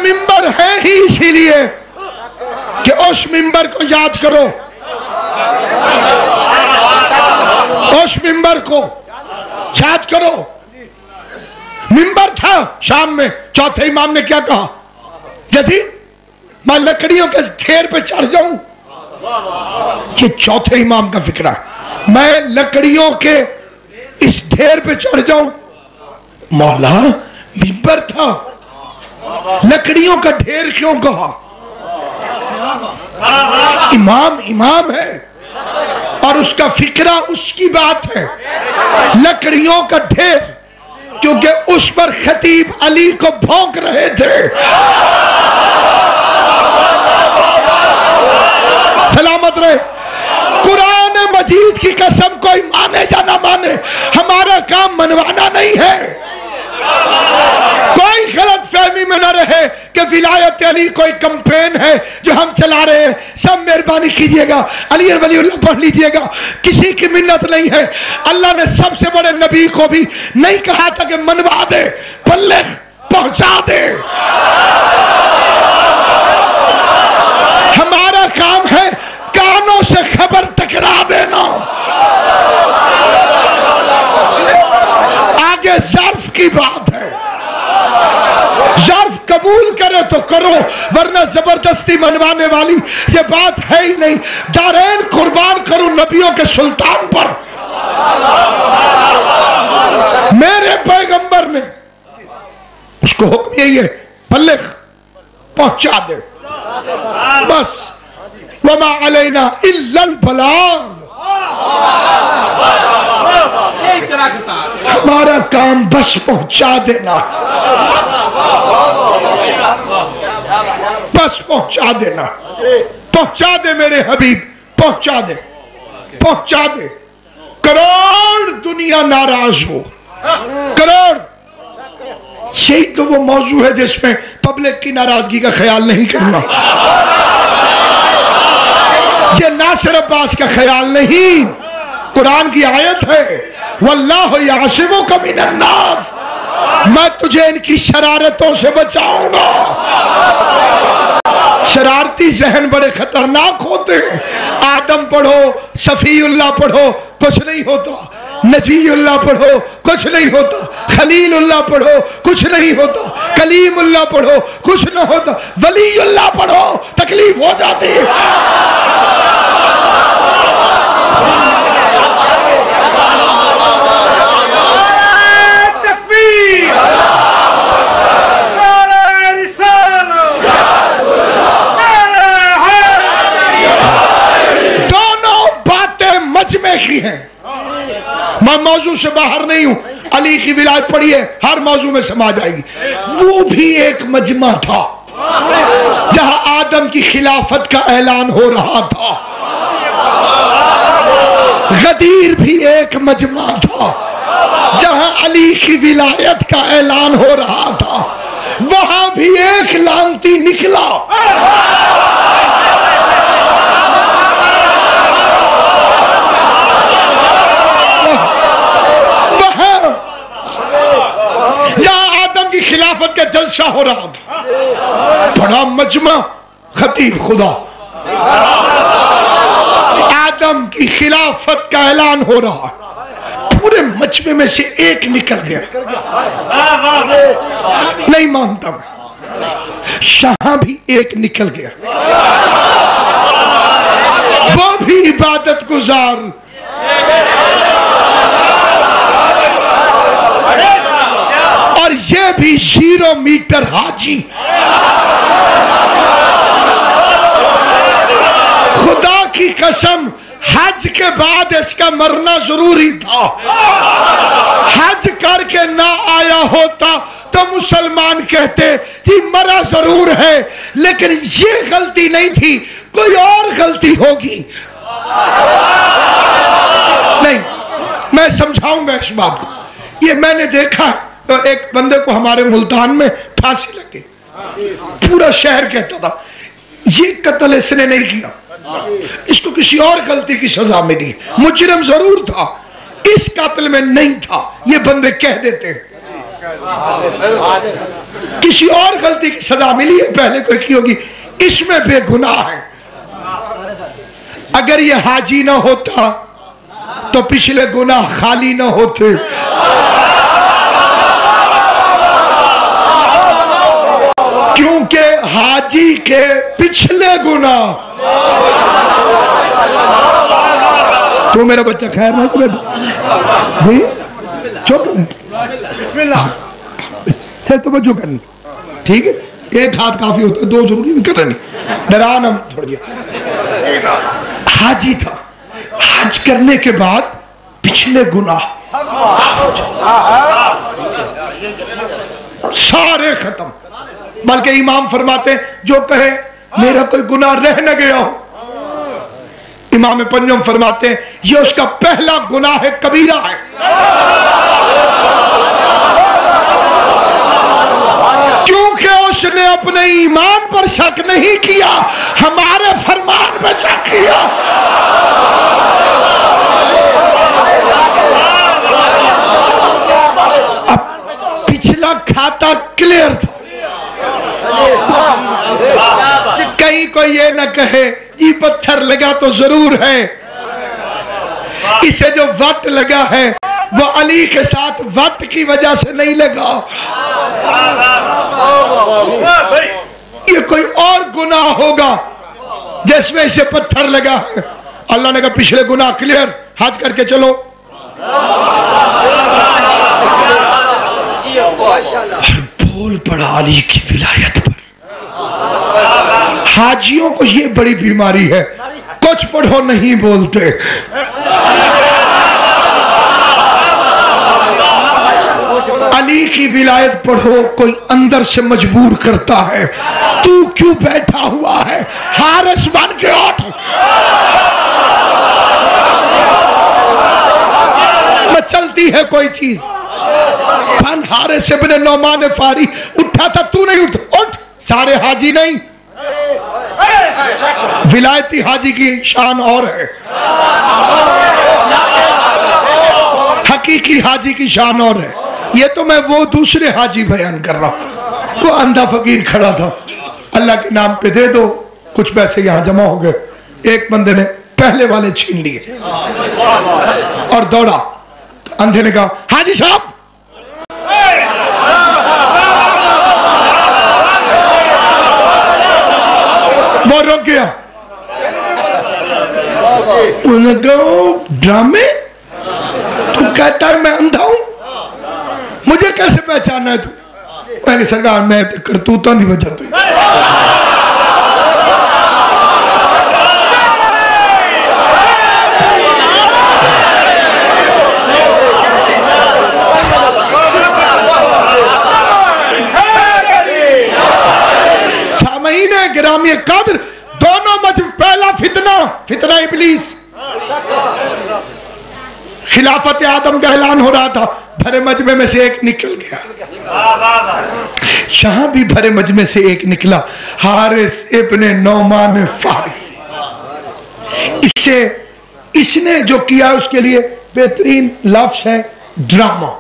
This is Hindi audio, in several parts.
मिंबर है ही इसीलिए कि उस मिंबर को याद करो, उस मिंबर को याद करो। मिंबर था शाम में, चौथे इमाम ने क्या कहा? यजीद मैं लकड़ियों के ढेर पे चढ़ जाऊं, ये चौथे इमाम का फिक्र है, मैं लकड़ियों के इस ढेर पे चढ़ जाऊं। मौला मिंबर था, लकड़ियों का ढेर क्यों कहा? इमाम इमाम है और उसका फिक्रा उसकी बात है, लकड़ियों का ढेर, क्योंकि उस पर खतीब अली को भौंक रहे थे। सलामत रहे। कुरान मजीद की कसम, कोई माने या ना माने, हमारा काम मनवाना नहीं है। कोई गलत फहमी में न रहे कि विलायत अली कोई कैंपेन है जो हम चला रहे हैं। सब मेहरबानी कीजिएगा, अली वलीउल्लाह पढ़ लीजिएगा, किसी की मिन्नत नहीं है। अल्लाह ने सबसे बड़े नबी को भी नहीं कहा था कि मनवा दे, बल्लिग पहुंचा दे। हमारा काम है कानों से खबर टकरा देना। आगे ज़र्फ की बात है, ज़र्फ कबूल करे तो करो, वरना जबरदस्ती मनवाने वाली ये बात है ही नहीं। दारैन कुर्बान करूं नबियों के सुल्तान पर। मेरे पैगंबर ने उसको हुक्म यही है, बल्लिग पहुंचा दे, बस। वमा अलैना इल्लल बलाग, हमारा काम बस पहुंचा देना, बस पहुंचा देना। पहुंचा दे मेरे हबीब, पहुंचा दे, पहुंचा दे। करोड़ दुनिया नाराज हो, करोड़। यही तो वो मौजू है जिसमें पब्लिक की नाराजगी का ख्याल नहीं करना। ये नासिर अब्बास का ख्याल नहीं, कुरान की आयत है, वल्लाहु यासिमुका मिनन नास, मैं तुझे इनकी शरारतों से बचाऊंगा। शरारती जहन बड़े खतरनाक होते हैं। आदम पढ़ो, सफीउल्लाह पढ़ो, कुछ नहीं होता। नजीउल्लाह पढ़ो, कुछ नहीं होता। खलीलुल्लाह पढ़ो, कुछ नहीं होता। कलीमुल्लाह पढ़ो, कुछ नहीं होता। वलीउल्लाह पढ़ो, तकलीफ हो जाती है। की है। मैं मौजू से बाहर नहीं हूं, अली की विलायत पढ़ी है, हर मौजू में समा जाएगी। वो भी एक मजमा था जहां आदम की खिलाफत का ऐलान हो रहा था। गदीर भी एक मजमा था जहां अली की विलायत का ऐलान हो रहा था। वहां भी एक लानती निकला। खिलाफत का जलसा हो रहा था, बड़ा मजमा, खतीब खुदा, आदम की खिलाफत का ऐलान हो रहा। पूरे मजमे में से एक निकल गया। नहीं मानता मैं, शाह भी एक निकल गया, वो भी इबादत गुजार। और ये भी 0 मीटर हाजी। खुदा की कसम, हज के बाद इसका मरना जरूरी था। हज करके ना आया होता तो मुसलमान कहते कि मरा जरूर है, लेकिन ये गलती नहीं थी, कोई और गलती होगी। नहीं, मैं समझाऊंगा इस बात को। ये मैंने देखा, तो एक बंदे को हमारे मुल्तान में फांसी लगी, पूरा शहर कहता था ये कत्ल इसने नहीं किया, इसको किसी और गलती की सजा मिली, मुजरिम जरूर था, इस कत्ल में नहीं था। ये बंदे कह देते हैं, किसी और गलती की सजा मिली है पहले कोई की होगी, इसमें बेगुनाह है। अगर ये हाजी ना होता तो पिछले गुनाह खाली ना होते। क्योंकि हाजी के पिछले गुनाह, तो मेरा बच्चा खैर ना जी, चुप से तवज्जो करनी, ठीक है? एक हाथ काफी होता है, दो जरूरी नहीं करनी, डराना छोड़ दिया। हाजी था, हज करने के बाद पिछले गुनाह सारे खत्म। बल्कि इमाम फरमाते जो कहे मेरा कोई गुनाह रह न गया हो, इमाम पंजम फरमाते हैं ये उसका पहला गुनाह है, कबीरा है। क्योंकि उसने अपने ईमान पर शक नहीं किया, हमारे फरमान पर शक किया। अब पिछला खाता क्लियर था। कहीं कोई ये न कहे ये पत्थर लगा तो जरूर है, इसे जो वट लगा है वो अली के साथ वट की वजह से नहीं लगा, ये कोई और गुनाह होगा जिसमें इसे पत्थर लगा है। अल्लाह ने कहा पिछले गुनाह क्लियर, हज करके चलो। बोल पड़ा अली की विलायत पर। हाजियों को ये बड़ी बीमारी है, कुछ पढ़ो नहीं बोलते। अली की विलायत पढ़ो, कोई अंदर से मजबूर करता है, तू क्यों बैठा हुआ है, हारिस बन के उठ। चलती है कोई चीज, फन हारिस इब्न नौमान फारी उठा था, तू नहीं उठ, उठ। सारे हाजी नहीं, विलायती हाजी की शान और है, हकीकी हाजी की शान और है। ये तो मैं वो दूसरे हाजी बयान कर रहा हूं। वो अंधा फकीर खड़ा था, अल्लाह के नाम पे दे दो, कुछ पैसे यहां जमा हो गए। एक बंदे ने पहले वाले छीन लिए और दौड़ा। अंधे ने कहा हाजी साहब, वो रुक गया। उन्होंने कहा ड्रामे, तू कहता है मैं अंधा हूं, मुझे कैसे पहचाना है तू? मैंने सरकार मैं करतूता नहीं बचा तू। गिरामी कद्र दोनों मजमे, पहला फितना इब्लीस, खिलाफत आदम का ऐलान हो रहा था, भरे मजमे में से एक निकल गया। यहां भी भरे मजमे से एक निकला, हारिस इब्ने नौमान फारी। इसने जो किया उसके लिए बेहतरीन लफ्ज है ड्रामा।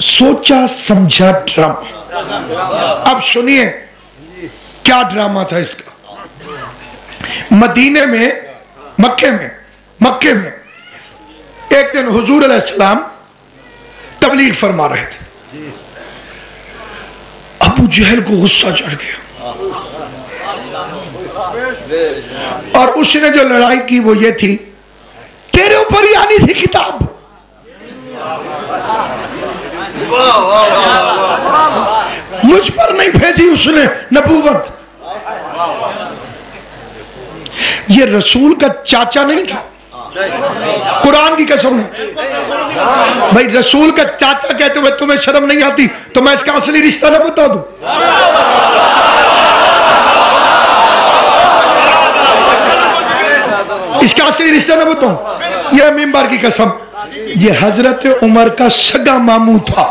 सोचा समझा ड्रामा। अब सुनिए क्या ड्रामा था इसका। मदीने में, मक्के में एक दिन हुजूर अलैहिस्सलाम तबलीग फरमा रहे थे। अबू जहल को गुस्सा चढ़ गया और उसने जो लड़ाई की वो ये थी, तेरे ऊपर ही आनी थी किताब, मुझ पर नहीं भेजी उसने नबूवत। ये रसूल का चाचा नहीं था, कुरान की कसम है भाई। रसूल का चाचा कहते हुए तुम्हें शर्म नहीं आती तो मैं इसका असली रिश्ता ना बता दूं। इसका असली रिश्ता ना बताऊं, यह मिंबर की कसम, ये हजरत उमर का सगा मामू था।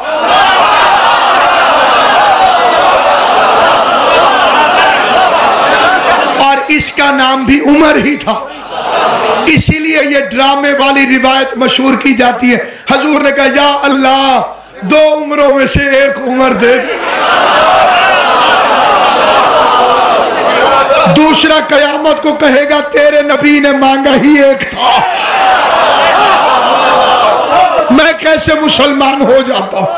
और इसका नाम भी उमर ही था। इसीलिए ये ड्रामे वाली रिवायत मशहूर की जाती है। हजूर ने कहा या अल्लाह 2 उम्रों में से एक उम्र दे दे। दूसरा कयामत को कहेगा तेरे नबी ने मांगा ही एक था, मैं कैसे मुसलमान हो जाता हूं।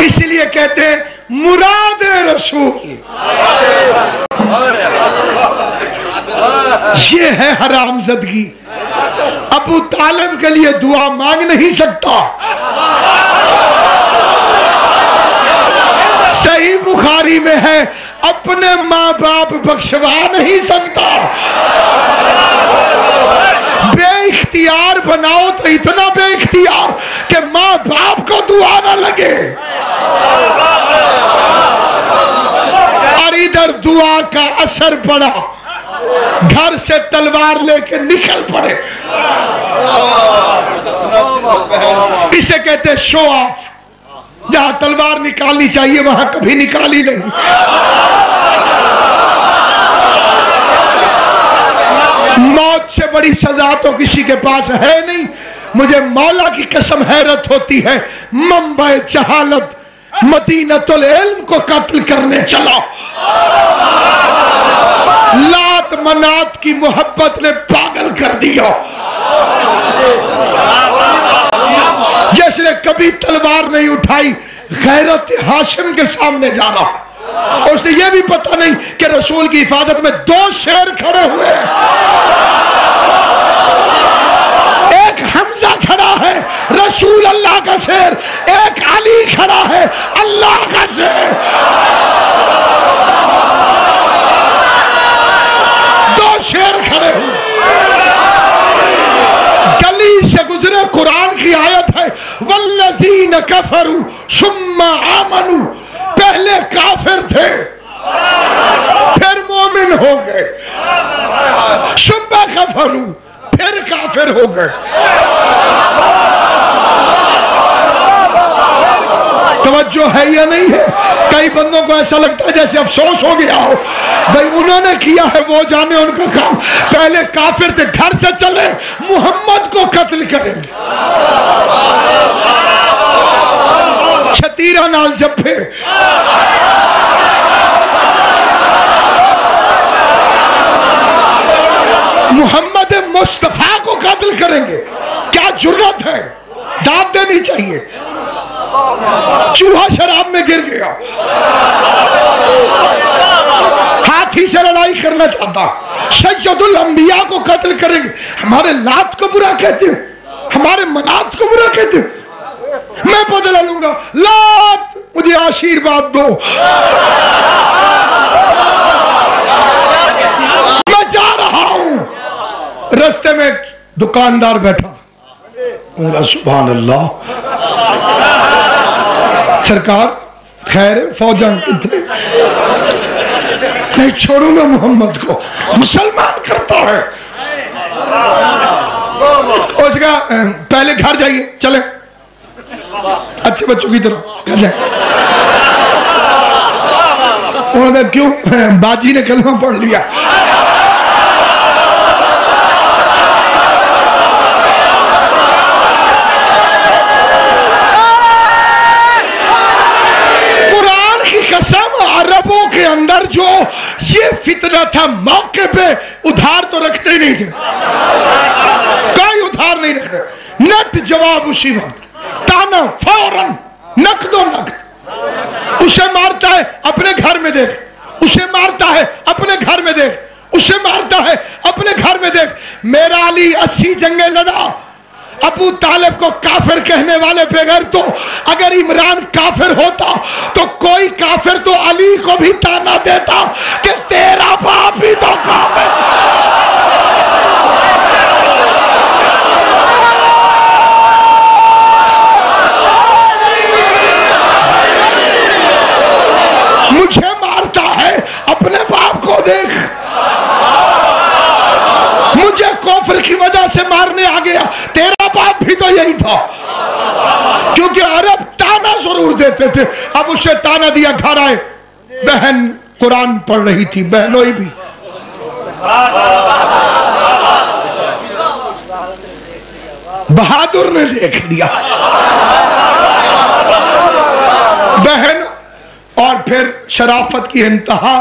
इसलिए कहते हैं मुराद रसूल ये है हरामज़दगी। अबू तालिब के लिए दुआ मांग नहीं सकता। सही बुखारी में है अपने माँ बाप बख्शवा नहीं सकता। बेइख्तियार बनाओ तो इतना बेइख्तियार कि माँ बाप को दुआ ना लगे, और इधर दुआ का असर पड़ा, घर से तलवार लेके निकल पड़े। इसे कहते हैं शो ऑफ। जहां तलवार निकालनी चाहिए वहां कभी निकाली नहीं। मौत से बड़ी सजा तो किसी के पास है नहीं। मुझे मौला की कसम हैरत होती है, मुंबई जहालत मदीनतुल इल्म को कत्ल करने चला। लात मनात की मोहब्बत ने पागल कर दिया। जिसने कभी तलवार नहीं उठाई गैरत हाशिम के सामने जा रहा, और उसे यह भी पता नहीं कि रसूल की हिफाजत में 2 शेर खड़े हुए हैं। एक हमजा खड़ा है रसूल अल्लाह का शेर, एक अली खड़ा है अल्लाह का शेर। 2 शेर खड़े हुए। गली से गुजरे कुरान की आयत है वल्लज़ीन कफरू सुम्मा आमनू। पहले काफिर थे फिर मोमिन हो गए, सुम्मा कफरू फिर काफिर हो गए। तवज्जो है या नहीं है? कई बंदों को ऐसा लगता है जैसे अफसोस हो गया हो, भाई उन्होंने किया है वो जाने उनका काम। पहले काफिर थे, घर से चले मोहम्मद को कत्ल करेंगे। छतीरा नाल जप्फे। मोहम्मद मुस्तफा को कत्ल करेंगे, क्या जुर्रत है? दाद देनी चाहिए। चूहा शराब में गिर गया, हाथी से लड़ाई करना चाहता, सैयदुल अंबिया को कत्ल करेंगे। हमारे लात को बुरा कहते हो, हमारे मनात को बुरा कहते हो। मैं बदला लूंगा, लात मुझे आशीर्वाद दो। मैं जा रहा हूं। रास्ते में दुकानदार बैठा था, सुभान अल्लाह सरकार खैर फौजा कितने नहीं छोड़ूंगा मोहम्मद को, मुसलमान करता है। उसका पहले घर जाइए, चले अच्छे बच्चों की तरह घर जाए। उन्होंने क्यों? बाजी ने कलमा पढ़ लिया। अरबों के अंदर जो ये फितना था, मौके पे उधार तो रखते ही नहीं थे, कोई उधार नहीं रखते। नट जवाब उसी वक्त, ताना फौरन, नकदो नकद। उसे मारता है अपने घर में देख, उसे मारता है अपने घर में देख, उसे मारता है अपने घर में देख। मेरा अली 80 जंगें लड़ा। अबू तालिब को काफिर कहने वाले बगैर तो अगर इमरान काफिर होता तो कोई काफिर तो अली को भी ताना देता कि तेरा बाप भी तो काफिर। मुझे मारता है अपने बाप को देख, मुझे कुफ्र की वजह से मारने आ गया, तेरा बाप भी तो यही था। क्योंकि अरब ताना जरूर देते थे। अब उसे ताना दिया, घर आए, बहन कुरान पढ़ रही थी, बहनोई भी बहादुर ने देख लिया बहन, और फिर शराफत की इंतहा,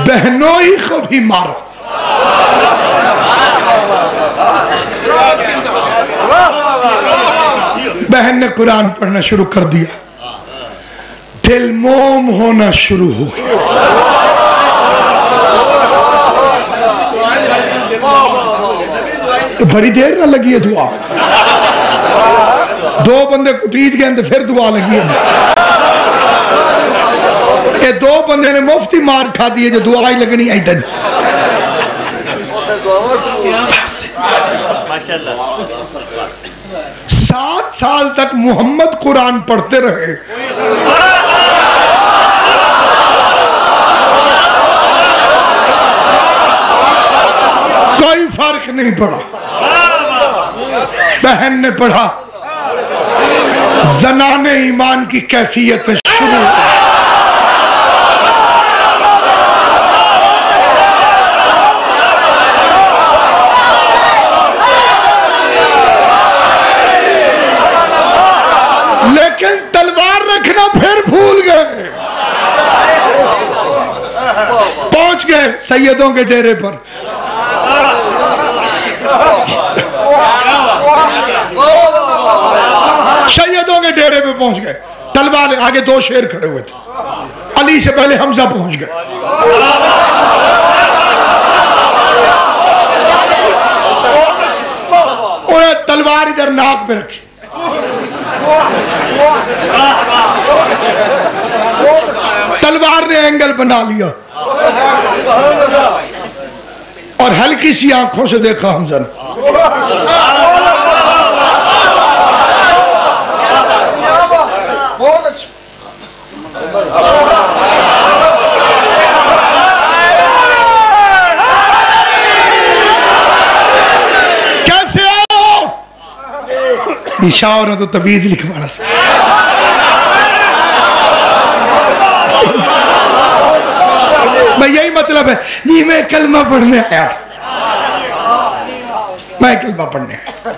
बहनों ही को भी मारो। बहन ने कुरान पढ़ना शुरू कर दिया, दिल मोम होना शुरू हो गया। तो बड़ी देर ना लगी है दुआ, दो बंदे कुटीज गए तो फिर दुआ लगी है। ये दो बंदे ने मुफ्ती मार खा दी है, जो दुआ ही लगनी आई तक। 7 साल तक मोहम्मद कुरान पढ़ते रहे। कोई फर्क नहीं पड़ा। बहन ने पढ़ा, जनाने ईमान की कैफियत शुरू। लेकिन तलवार रखना फिर भूल गए। पहुंच गए सैयदों के डेरे पर। सैयदों के डेरे पे पहुंच गए, तलवार आगे 2 शेर खड़े हुए थे। अली से पहले हमजा पहुंच गए। उन्हें तलवार इधर नाक पे रखी, तलवार ने एंगल बना लिया और हल्की सी आंखों से देखा हमजा ने। कैसे आओ? इशारा ने तो तबीज लिखवाना सा। मैं यही मतलब है जी, मैं कलमा पढ़ने आया था, मैं कलमा पढ़ने आया।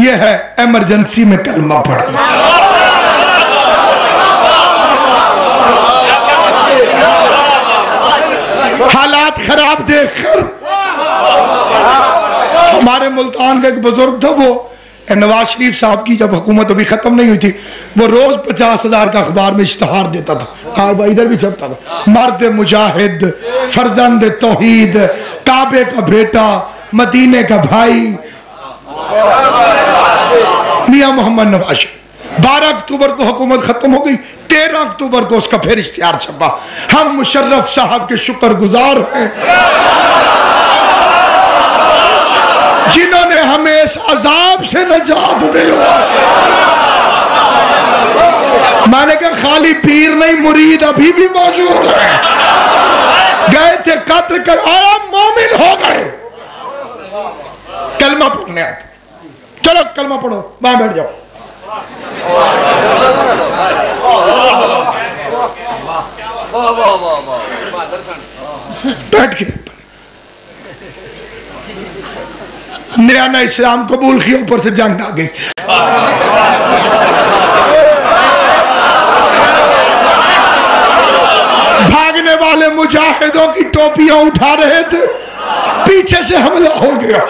यह है इमरजेंसी में कलमा पढ़ना। हालात खराब देखकर हमारे मुल्तान का एक बुजुर्ग था, वो नवाज शरीफ साहब की जब हुकूमत अभी खत्म नहीं हुई थी, वो रोज 50,000 का अखबार में इश्तहार देता था। हाँ भाई, इधर भी छपता था, मर्द मुजाहिद, फर्जंद तौहीद, काबे का बेटा, मदीने का भाई, मियां मोहम्मद नवाज शरीफ। 12 अक्टूबर को हुकूमत खत्म हो गई, 13 अक्टूबर को उसका फिर इश्तिहार छपा। हम मुशर्रफ साहब के शुक्रगुजार हैं जिन्होंने हमें इस अजाब से नजात दिलवा। मैंने कहा खाली पीर नहीं, मुरीद अभी भी मौजूद है। गए थे कत्ल कर और मोमिन हो गए। कलमा पढ़ने आते, चलो कलमा पढ़ो, वहां बैठ जाओ। बैठ के नया नया इस्लाम कबूल किया, ऊपर से जंग आ गई। भागने वाले मुजाहिदों की टोपियां उठा रहे थे, पीछे से हमला हो गया।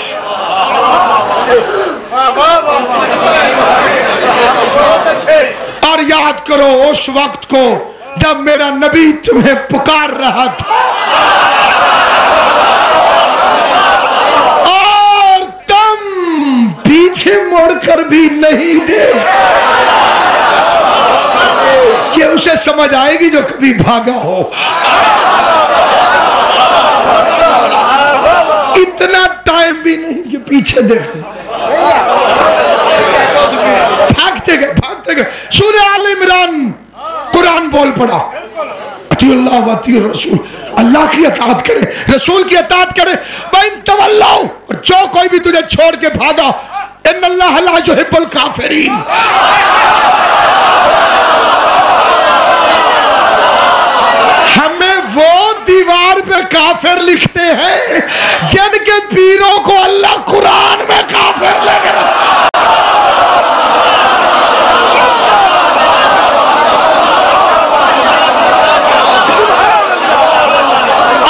और याद करो उस वक्त को जब मेरा नबी तुम्हें पुकार रहा था और तुम पीछे मुड़कर भी नहीं देख। ये उसे समझ आएगी जो कभी भागा हो। इतना टाइम भी नहीं कि पीछे देखना। भागते गए। सूरह आल इमरान कुरान बोल पड़ा, अतिउल्लाह व अतिउर रसूल, अल्लाह की अताअत करे, रसूल की अताअत करे। वइन तवल्लाउ, और जो कोई भी तुझे छोड़ के भागा, इन्नल्लाह ला युहिब्बुल काफिरीन। हमें वो दीवार पे काफिर लिखते हैं जिनके पीरों को अल्लाह कुरान में काफिर लग रहा।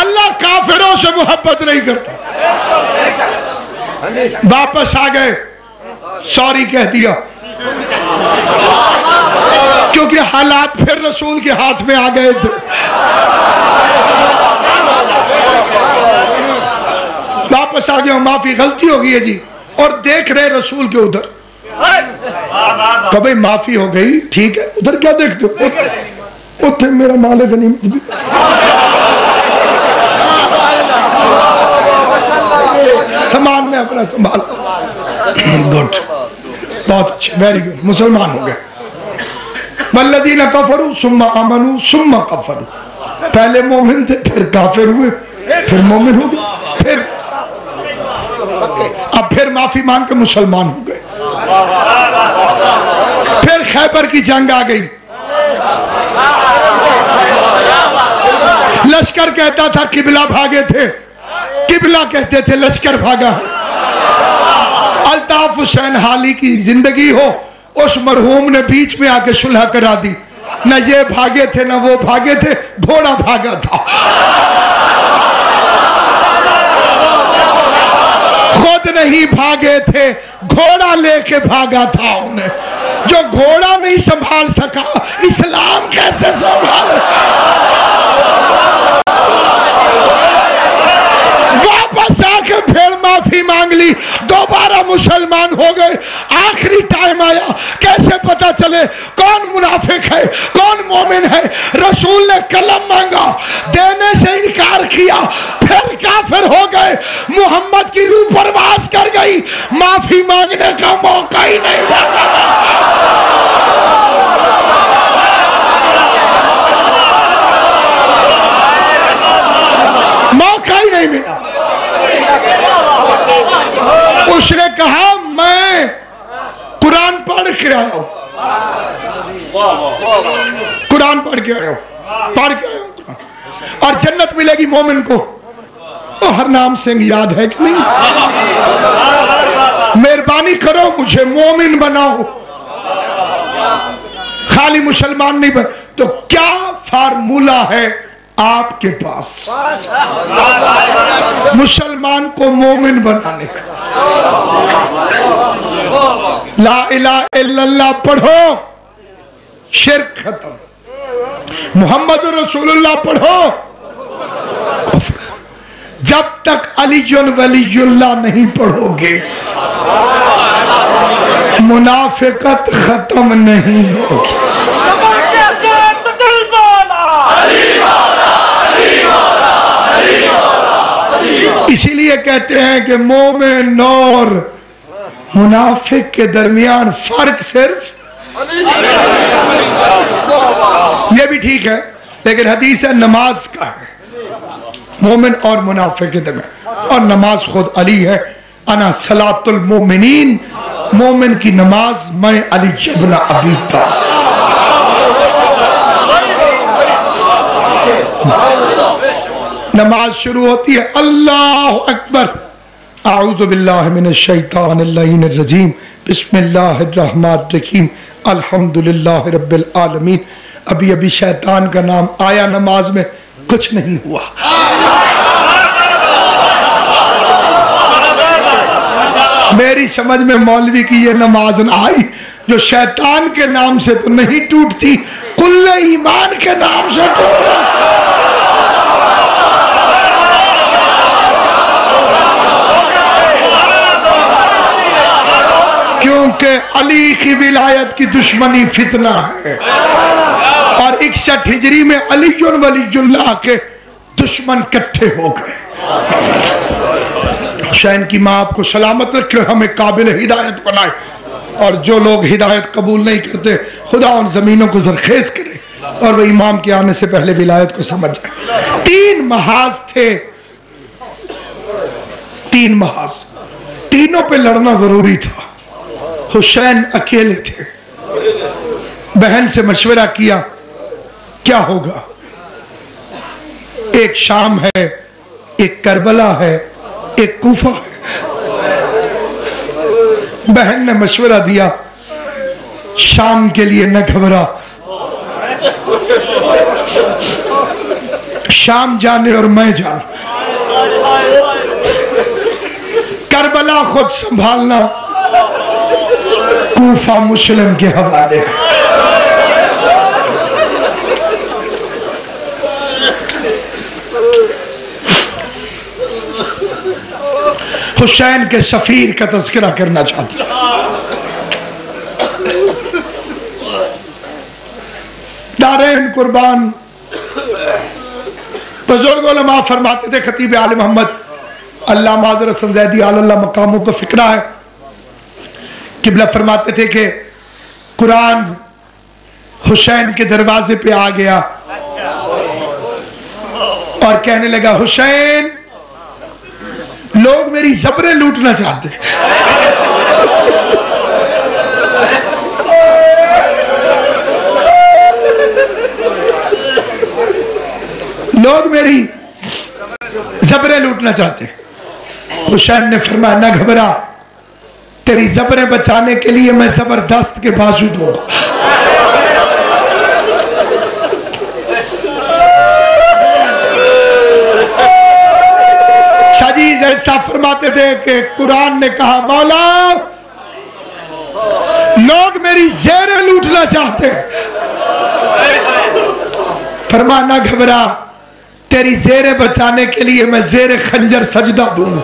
अल्लाह काफिरों से मोहब्बत नहीं करता। वापस आ गए, सॉरी कह दिया, क्योंकि हालात फिर रसूल के हाथ में आ गए थे। वापस आ गया, माफी, गलती हो गई है जी, और देख रहे रसूल के उधर। कभी माफी हो गई, ठीक है, उधर क्या देखते हो? उठे मेरा मालिक नहीं, सामान में अपना संभाल। गुड, बहुत अच्छे, वेरी गुड, मुसलमान हो गए। वल्लज़ीना कफरू सुम्मा आमनू सुम्मा कफरू, पहले मोमिन थे, फिर काफिर हुए, फिर मोमिन हो गए, फिर अब फिर माफी मांग के मुसलमान हो गए। फिर खैबर की जंग आ गई। लश्कर कहता था किबला भागे थे, किबला कहते थे लश्कर भागा। अल्ताफ हुसैन हाली की जिंदगी हो, उस मरहूम ने बीच में आके सुलह करा दी। न ये भागे थे, न वो भागे थे, घोड़ा भागा था। खुद नहीं भागे थे, घोड़ा लेके भागा था उन्हें। जो घोड़ा नहीं संभाल सका, इस्लाम कैसे संभाल? वापस आके फिर माफी मांग ली, दोबारा मुसलमान हो गए। आखिरी टाइम आया, कैसे पता चले कौन मुनाफिक है कौन मोमिन है? रसूल ने कलम मांगा, देने से इनकार किया, फिर काफिर हो गए। मोहम्मद की रूह परवास कर गई, माफी मांगने का मौका ही नहीं मिला। मौका ही नहीं मिला। उसने कहा मैं कुरान पढ़ के आया हूं, कुरान पढ़ के आया हूं, पढ़ के आया हूं, और जन्नत मिलेगी मोमिन को। तो हरनाम सिंह याद है कि नहीं? मेहरबानी करो मुझे मोमिन बनाओ, खाली मुसलमान नहीं बन। तो क्या फार्मूला है आपके पास मुसलमान को मोमिन बनाने का? ला इलाहा इल्लल्लाह पढ़ो, शिर्क खत्म। मुहम्मद रसूलुल्लाह पढ़ो। जब तक अलीजुन वलीजुल्लाह नहीं पढ़ोगे, मुनाफिकत खत्म नहीं होगी। इसीलिए कहते हैं कि मोमिन और मुनाफिक के दरमियान फर्क सिर्फ, ये भी ठीक है, लेकिन हदीस है नमाज का है, मोमिन और मुनाफिक के दरमियान। और नमाज खुद अली है, अना सलातुल मोमिनीन, मोमिन की नमाज मैं अली इब्न अबी तालिब। नमाज शुरू होती है अल्लाह अकबर, आऊज़ु बिल्लाहि मिनश शैतानिर रजीम, बिस्मिल्लाहिर रहमानिर रहीम, अल्हम्दुलिल्लाहि रब्बिल आलमीन। अभी अभी शैतान का नाम आया नमाज में, कुछ नहीं हुआ। मेरी समझ में मौलवी की ये नमाज न आई जो शैतान के नाम से तो नहीं टूटती, कुल्ले ईमान के नाम से टूट। क्योंकि अली की विलायत की दुश्मनी फितना है, और 61 हिजरी में अलीजुन वलीजुल्लाह के दुश्मन इकट्ठे हो गए। हुसैन की माँ आपको सलामत रखे, हमें काबिल हिदायत बनाए, और जो लोग हिदायत कबूल नहीं करते खुदा उन जमीनों को जरखेज करे, और वो इमाम के आने से पहले विलायत को समझ जाए। 3 महाज थे, 3 महाज, तीनों पे लड़ना जरूरी था। हुसैन अकेले थे, बहन से मशवरा किया क्या होगा। एक शाम है, एक करबला है, एक कूफा है। बहन ने मशवरा दिया, शाम के लिए न घबरा, शाम जाने और मैं जान, करबला खुद संभालना, कूफा मुस्लिम के हवाले। हुसैन के सफीर का तज़किरा करना चाहता हूं। दारैन कुर्बान बुजुर्ग उलमा फरमाते थे, खतीब आले मोहम्मद अल्लामा हज़रत ज़ैदी अल्लाह मकामों का फिक्रा है, किबला फरमाते थे कि कुरान हुसैन के दरवाजे पे आ गया और कहने लगा, हुसैन लोग मेरी ज़बरें लूटना चाहते हैं। लोग मेरी ज़बरें लूटना चाहते हैं। हुसैन ने फरमाया, ना घबरा, तेरी ज़बरें बचाने के लिए मैं जबरदस्त के बाजू दूंगा। शाजीज ऐसा फरमाते थे कि कुरान ने कहा, मौला लोग मेरी ज़ेरें लूटना चाहते हैं। फरमा, ना घबरा, तेरी ज़ेरें बचाने के लिए मैं ज़ेरे खंजर सजदा दूंगा।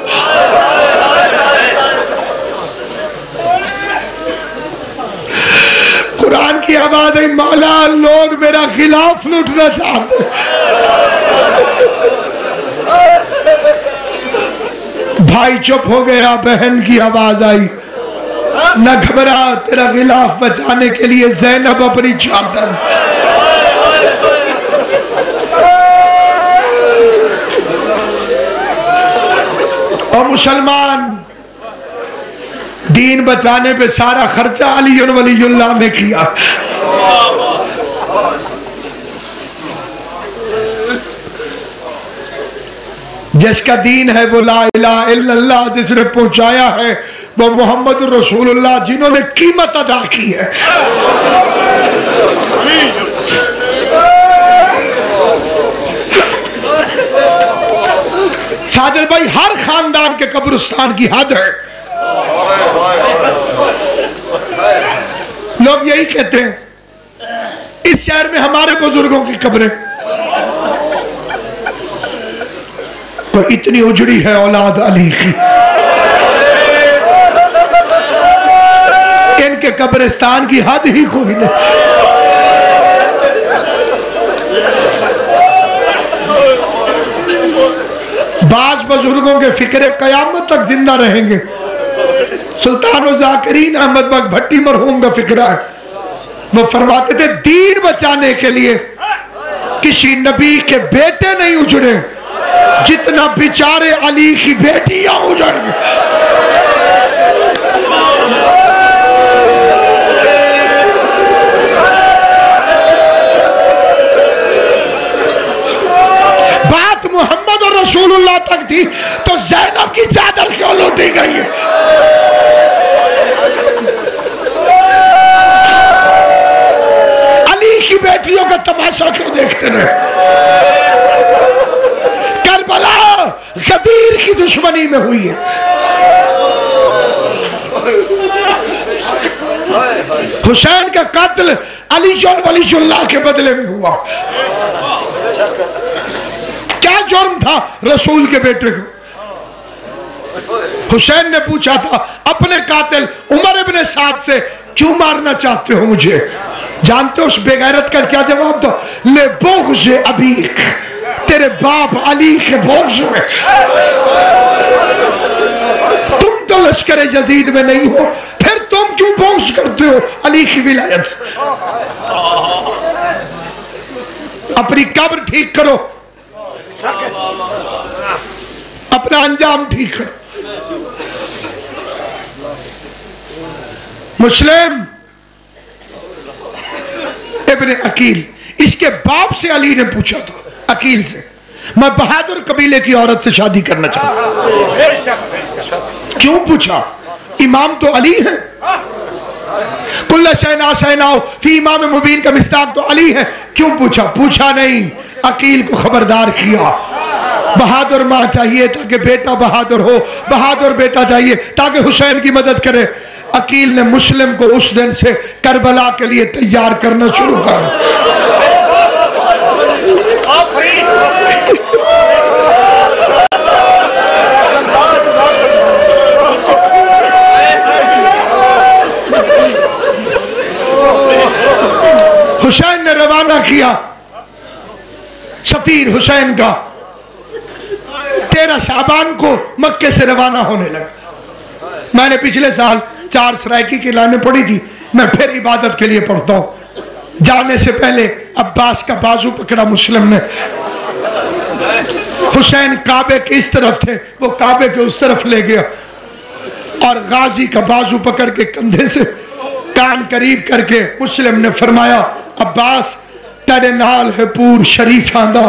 कुरान की आवाज है, मौला लोग मेरा खिलाफ लूटना चाहते हैं। भाई चुप हो गया, बहन की आवाज आई, न घबरा, तेरा खिलाफ बचाने के लिए ज़ैनब अपनी चादर। और मुसलमान दीन बचाने पे सारा खर्चा अली वलीउल्लाह ने किया। जिसका दीन है वो ला इलाहा इल्लल्लाह, जिसने पहुंचाया है वो मोहम्मद रसूलुल्लाह, जिन्होंने कीमत अदा की है। साजिद भाई, हर खानदान के कब्रिस्तान की हद है। लोग यही कहते हैं, इस शहर में हमारे बुजुर्गों की कब्रें, तो इतनी उजड़ी है औलाद अली की, इनके कब्रिस्तान की हद ही कोई नहीं। बाज बुजुर्गों के फिक्रे कयामत तक जिंदा रहेंगे। सुल्तान ज़ाकिरीन अहमद बख्श भट्टी मरहूम का फिक्रा है, वो फरमाते थे, दीन बचाने के लिए किसी नबी के बेटे नहीं उजड़े जितना बेचारे अली की बेटियां उजड़ गई। बात मोहम्मद और रसूलुल्लाह तक थी, तो ज़ैनब की चादर क्यों लूटी गई है? अली की बेटियों का तमाशा क्यों देखते रहे? करबला गदीर की दुश्मनी में हुई है। हुसैन का कत्ल अली वलीउल्लाह के बदले में हुआ। क्या जुर्म था रसूल के बेटे को? हुसैन ने पूछा था अपने कातिल उमर इब्ने साद से, क्यों मारना चाहते हो मुझे? जानते हो उस बेगैरत का क्या जवाब था? ले बोग़्ज़ अबीक, तेरे बाप अली के बोग़्ज़ में। तुम तो लश्कर यजीद में नहीं हो, फिर तुम क्यों बोग़्ज़ करते हो अली की विलायत? अपनी कब्र ठीक करो, अपना अंजाम ठीक करो। मुस्लिम इब्ने अकील, इसके बाप से अली ने पूछा था, अकील से, मैं बहादुर कबीले की औरत से शादी करना चाहता हूं। क्यों पूछा? इमाम तो अली है। कुल्ला शहना शहनाओ फी इमाम मुबीन का मिस्ताक तो अली है। क्यों पूछा? पूछा नहीं, अकील को खबरदार किया। बहादुर माँ चाहिए ताकि बेटा बहादुर हो, बहादुर बेटा चाहिए ताकि हुसैन की मदद करे। अकील ने मुस्लिम को उस दिन से करबला के लिए तैयार करना शुरू कर। हुसैन ने रवाना किया सफीर हुसैन का। 13 शाबान को मक्के से रवाना होने लगा। मैंने पिछले साल 4 सराइकी की लाने पड़ी थी, मैं फिर इबादत के लिए पढ़ता हूं। जाने से पहले अब्बास का बाजू पकड़ा मुस्लिम ने। हुसैन काबे के इस तरफ थे, वो काबे के उस तरफ ले गया और गाजी का बाजू पकड़ के कंधे से कान करीब करके मुस्लिम ने फरमाया, अब्बास तेरे नाल है पूर शरीफ आंदा।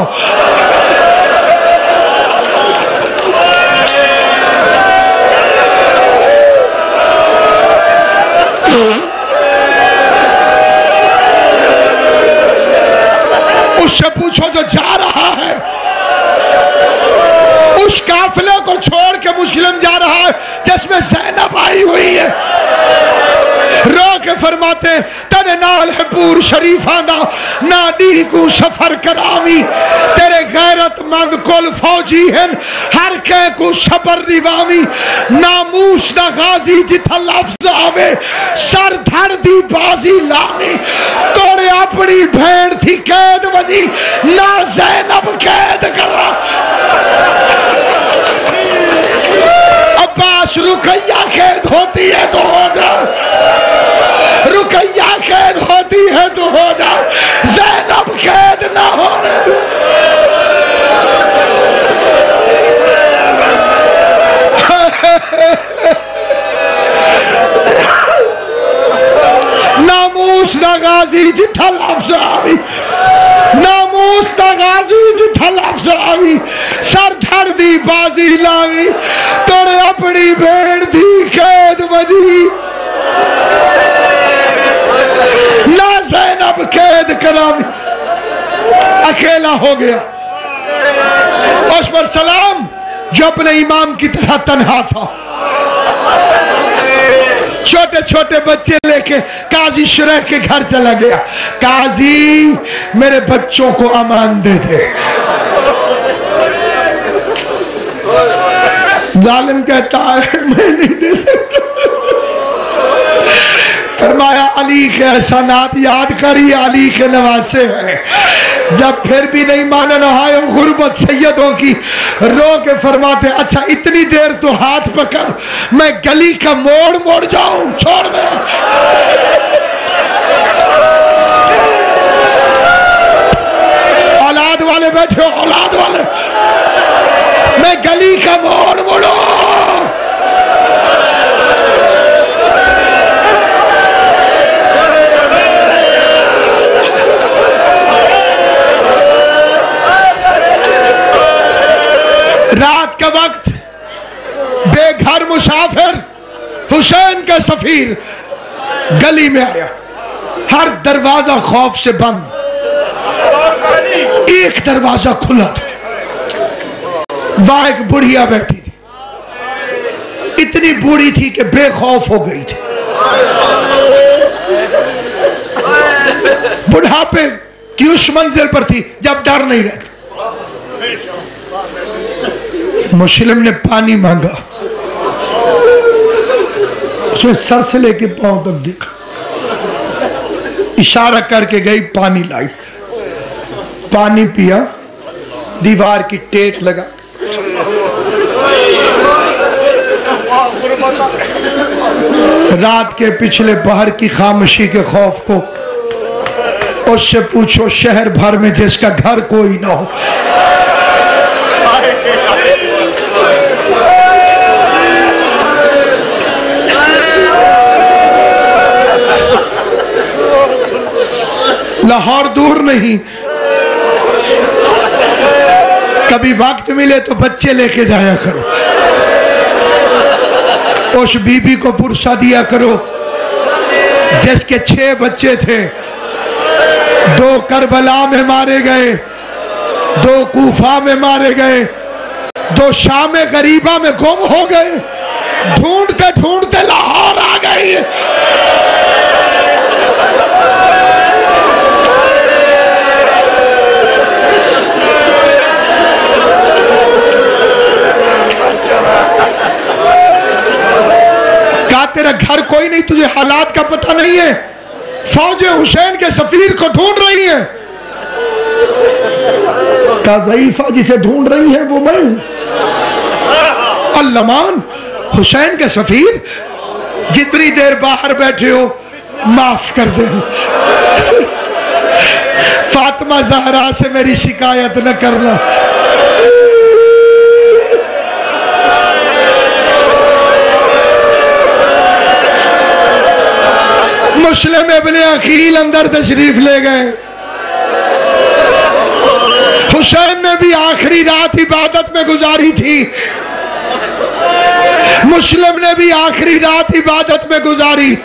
उससे पूछो जो जा रहा है, उस काफिले को छोड़ के मुस्लिम जा रहा है जिसमें ज़ैनब आई हुई है। रो के फरमाते तेरे नाल है पूर शरीफ आंदा ना डी को सफर करामी। तेरे गैरतमंद कुल फौजी हैं हर के को सबर निभावी। नामूस दा गाजी जिथा लफ्ज आवे सर धड़ दी बाजी लामी। तोड़े अपनी भेड़ थी कैद बनी ना ज़ैनब कैद करा। अब्बास रुकैया कैद होती है तो हो जाए, रुकैया कैद होती है तो हो जाए, ज़ैनब कैद ना होने दो। नामूस दा गाजी जिथा लफ्ज आवी, नामूस दा गाजी जिथा लफ्ज आवी सर धड़ दी बाजी लावी। तोड़े अपनी भेड़ दी कैद बजी ना ज़ैनब कैद करावी। अकेला हो गया। उस पर सलाम जो अपने इमाम की तरह तन्हा था। छोटे छोटे बच्चे लेके काजी शुरैह के घर चला गया। काजी मेरे बच्चों को अमान दे दे। जालिम कहता है मैं नहीं दे सकता। फरमाया अली के एहसानात याद करिए, अली के नवासे हैं। जब फिर भी नहीं मानना है गुर्बत सैयदों की, रो के फरमाते अच्छा इतनी देर तो हाथ पकड़, मैं गली का मोड़ मोड़ जाऊं, छोड़ दे। औलाद वाले बैठे, औलाद वाले, मैं गली का मोड़ मोड़ो। रात का वक्त बेघर मुसाफिर हुसैन का सफीर गली में आया। हर दरवाजा खौफ से बंद, एक दरवाजा खुला था। वहां एक बुढ़िया बैठी थी, इतनी बूढ़ी थी कि बेखौफ हो गई थी। बुढ़ापे की उस मंजिल पर थी जब डर नहीं रहता। मुस्लिम ने पानी मांगा, उसने सर से लेके पांव तक देखा, इशारा करके गई, पानी लाई, पानी पिया, दीवार की टेक लगा। रात के पिछले पहर की खामोशी के खौफ को उससे पूछो शहर भर में जिसका घर कोई ना हो। लाहौर दूर नहीं, कभी वक्त मिले तो बच्चे लेके जाया करो, उस बीबी को पुरसा दिया करो जिसके 6 बच्चे थे, 2 करबला में मारे गए, 2 कूफा में मारे गए, 2 शाम गरीबा में गुम हो गए, ढूंढते ढूंढते लाहौर आ गई। कहा तेरा घर कोई नहीं, तुझे हालात का पता नहीं है, फौज हुसैन के सफीर को ढूंढ रही है। कहा ज़ईफा जिसे ढूंढ रही है वो मैं, अल्लमान हुसैन के सफीर, जितनी देर बाहर बैठे हो माफ कर दे, फातिमा ज़हरा से मेरी शिकायत न करना। मुस्लिम इब्ने अकील अंदर तशरीफ ले गए। हुसैन ने भी आखिरी रात इबादत में गुजारी थी, मुस्लिम ने भी आखिरी रात इबादत में गुजारी।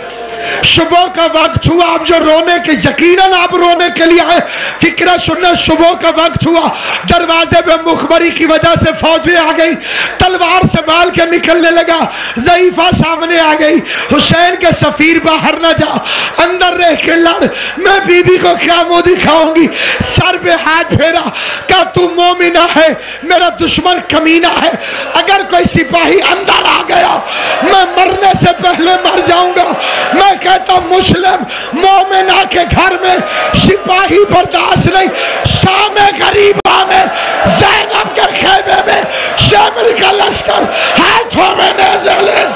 सुबह का वक्त हुआ, आप जो रोने के, यकीनन आप रोने के लिए आए, फिक्र सुनने, सुबह का वक्त हुआ, दरवाजे पे मुखबरी की वजह से फौजें आ गई, तलवार संभाल के निकलने लगा, ज़ईफा सामने आ गई, हुसैन के सफीर बाहर न जा, अंदर रह के लड़, मैं बीबी को क्या मुंह दिखाऊंगी। सर पे हाथ फेरा, क्या तू मोमिना है, मेरा दुश्मन कमीना है, अगर कोई सिपाही अंदर आ गया मैं मरने से पहले मर जाऊंगा। मैं कहता मुस्लिम मोमिना के घर में सिपाही बर्दाश्त नहीं, शाम गरीबा में ज़ैनब के खेमे में शेमर का लश्कर हाथों में नेज़ल है।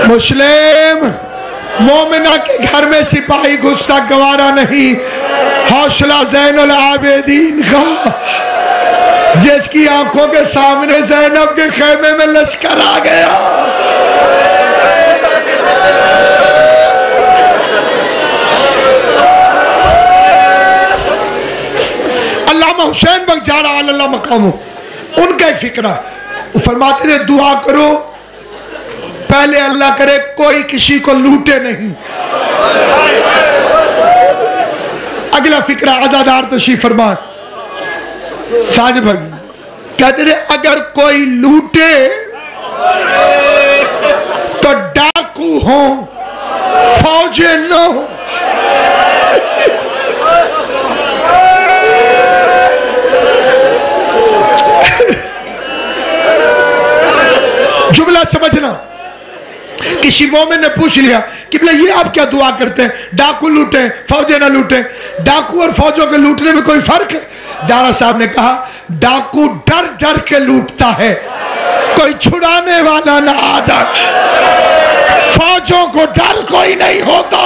मुस्लिम मोमिना के घर में सिपाही घुसता गवारा नहीं। हौसला ज़ैनुल आबिदीन का, जिसकी आंखों के सामने ज़ैनब के खेमे में लश्कर आ गया। अल्लामा हुसैन बगजारा अल्लाह मकामो, उनका एक फिक्रा, वो फरमाते थे दुआ करो पहले अल्लाह करे कोई किसी को लूटे नहीं। अगला फिक्रा अज़ादार तशरीफ फरमा, साज भगी कहते थे अगर कोई लूटे तो डाकू हो, फौजे न हो। जुमला समझना, किसी मोमिन ने पूछ लिया कि बोले ये आप क्या दुआ करते हैं, डाकू लूटे फौजे ना लूटे, डाकू और फौजों के लूटने में कोई फर्क है? जारा साहब ने कहा डाकू डर डर के लूटता है, कोई छुड़ाने वाला ना आ जाए, फौजों को डर कोई नहीं होता।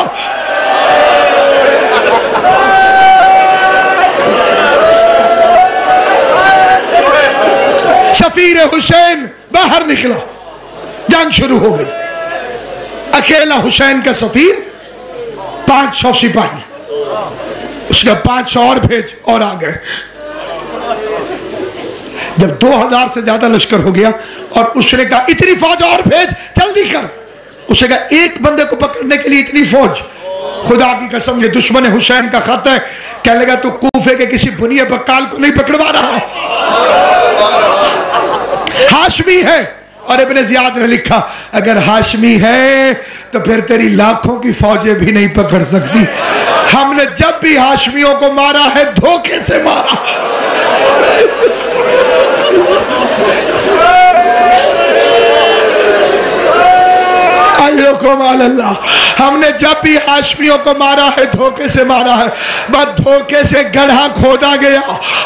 सफीर हुसैन बाहर निकला, जंग शुरू हो गई। अकेला हुसैन का सफीर, 500 सिपाही, उसने 500 और भेज और आ गए। जब 2000 से ज्यादा लश्कर हो गया और उसने कहा इतनी फौज और भेज जल्दी कर, उसने कहा एक बंदे को पकड़ने के लिए इतनी फौज, खुदा की कसम ये दुश्मन हुसैन का खत है। कहने लगा तू कूफे के किसी बुनिया बक्काल को नहीं पकड़वा रहा, हाशमी है। और इब्ने ज़ियाद ने लिखा अगर हाशमी है तो फिर तेरी लाखों की फौजें भी नहीं पकड़ सकती। हमने जब भी हाशमियों को मारा है धोखे से मारा। हमने जब भी हाशमियों को मारा है धोखे से मारा है। बस धोखे से गड्ढा खोदा गया,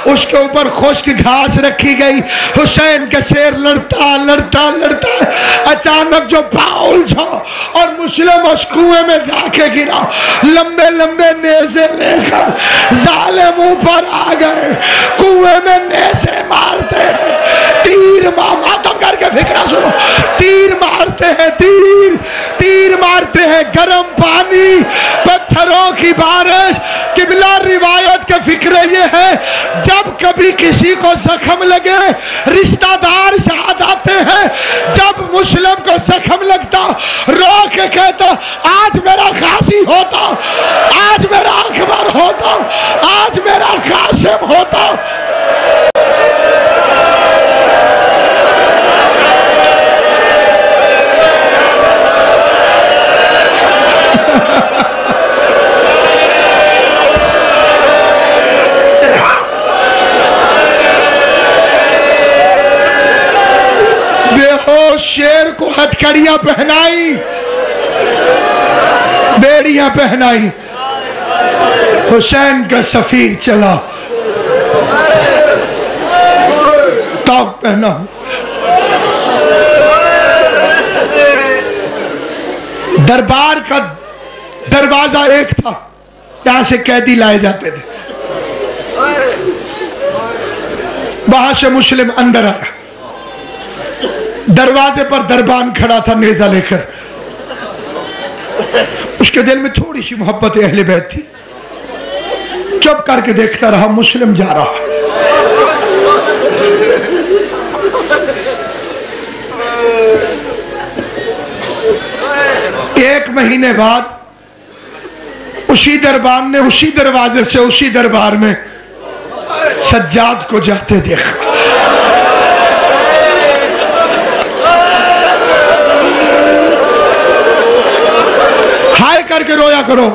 उसके ऊपर खुश्क घास रखी गई, हुसैन का शेर लड़ता लड़ता लड़ता अचानक जो बाउल था और मुस्लिम उस कुएं में जाके गिरा, लंबे लंबे नेज़े लेकर जालिम ऊपर आ गए, कुएं में नेज़े मारते हैं, तीर मातम करके फिक्रा सुनो, तीर मारते हैं, तीर मारते हैं, गर्म पानी, पत्थरों की बारिश। किबला रिवायत के फिक्रे ये है, जब कभी किसी को जख्म लगे, रिश्तेदार साथ आते हैं, जब मुस्लिम को जख्म लगता रो के कहता आज मेरा काशी होता, आज मेरा अकबर होता, आज मेरा कासिम होता। शेर को हथकड़ियां पहनाई, बेड़ियां पहनाई, हुसैन का सफीर चला, ताब पहना। दरबार का दरवाजा एक था, यहां से कैदी लाए जाते थे, वहां से मुस्लिम अंदर आया, दरवाजे पर दरबान खड़ा था नेजा लेकर, उसके दिल में थोड़ी सी मोहब्बत अहले बैत थी, चुप करके देखता रहा, मुस्लिम जा रहा। एक महीने बाद उसी दरबान ने उसी दरवाजे से उसी दरबार में सज्जाद को जाते देखा। हाय करके रोया करो,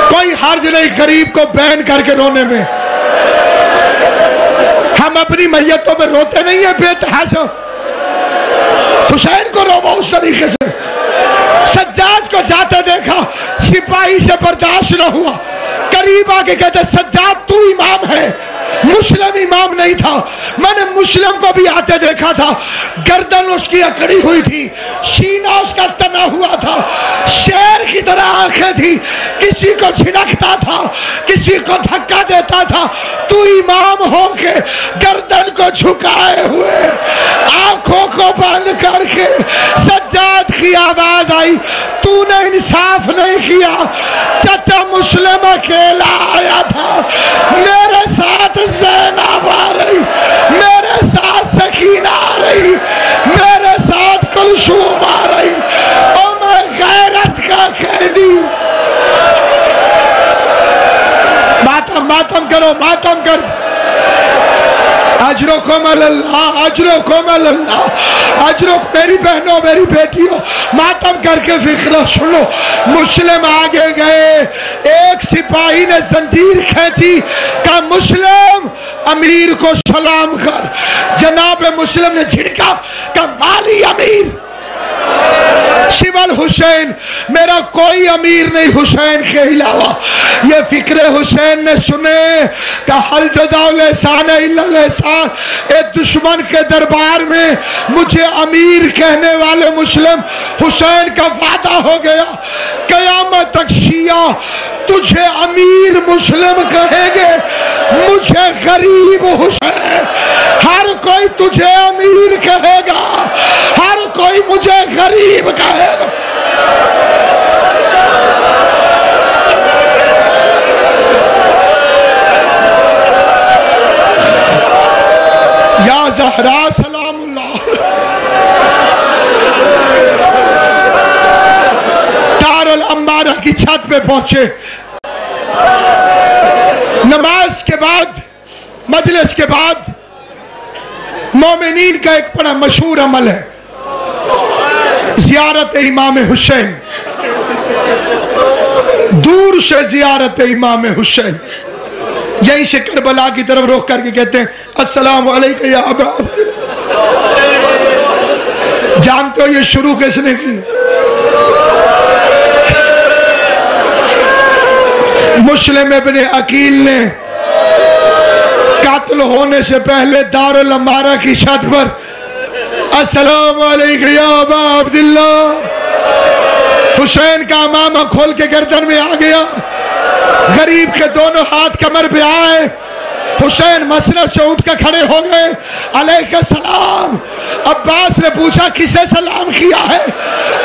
कोई हर्ज नहीं गरीब को बैन करके रोने में। हम अपनी मैयतों में रोते नहीं है बेतहाशा, हुसैन को रोवो उस तरीके से। सज्जाद को जाते देखा, सिपाही से बर्दाश्त न हुआ, करीब आके कहते सज्जाद तू इमाम है, मुस्लिम इमाम नहीं था, मैंने मुस्लिम को भी आते देखा था, गर्दन उसकी अकड़ी हुई थी, सीना उसका तना हुआ था, शेर की तरह आंखें थी, किसी को छिड़कता था, किसी को धक्का देता था, तू इमाम होके गर्दन को झुकाए हुए, आंखों को बंद करके सज्जाद की आवाज आई, तूने इंसाफ नहीं किया, चाचा मुस्लिम अकेला आया था, मेरे साथ ज़ैनब आ रही, मेरे साथ सकीना आ रही, मेरे साथ कुलसूम आ रही, और मैं गैरत का कैदी। मातम मातम करो, मातम कर, अजरो कोमल अल्लाह, अजरो कोमल अल्लाह, अजरो। मेरी बहनों मेरी बेटियों, मातम करके फिक्र सुनो। मुस्लिम आगे गए, एक सिपाही ने जंजीर खींची, कहा मुस्लिम अमीर को सलाम कर। जनाब मुस्लिम ने झिड़का, कहा माली अमीर सिवल हुसैन, मेरा कोई अमीर नहीं हुसैन के अलावा। ये फिक्रे हुसैन ने सुने कि हल जज़ाउल-ए-एहसान इल्ला-ल-एहसान, एक दुश्मन के दरबार में मुझे अमीर कहने वाले मुस्लिम हुसैन का वादा हो गया, क़यामत तक शिया तुझे अमीर मुस्लिम कहेंगे, मुझे गरीब हुसैन। हर कोई तुझे अमीर कहेगा, हर कोई मुझे गरीब कहेगा। या ज़हरा सलामुल्लाह। दारुल अम्बारा की छत पे पहुंचे, नमाज के बाद, मजलिस के बाद मोमिनीन का एक बड़ा मशहूर अमल है जियारत इमाम हुसैन। दूर से जियारत इमाम हुसैन, यहीं से करबला की तरफ रोक करके कहते हैं अस्सलाम वालेकुम या अबा। जानते हो ये शुरू किसने की? मुस्लिम इब्ने अकील ने कातिल होने से पहले दारुल अमारा की छत पर अस्सलाम वालेकुम या अबा अब्दुल्ला। हुसैन का मामा खोल के गर्दन में आ गया, गरीब के दोनों हाथ कमर पे आए। हुसैन मसनद से उठ कर खड़े हो गए। अलैहि सलाम। अब्बास ने पूछा किसे सलाम किया है?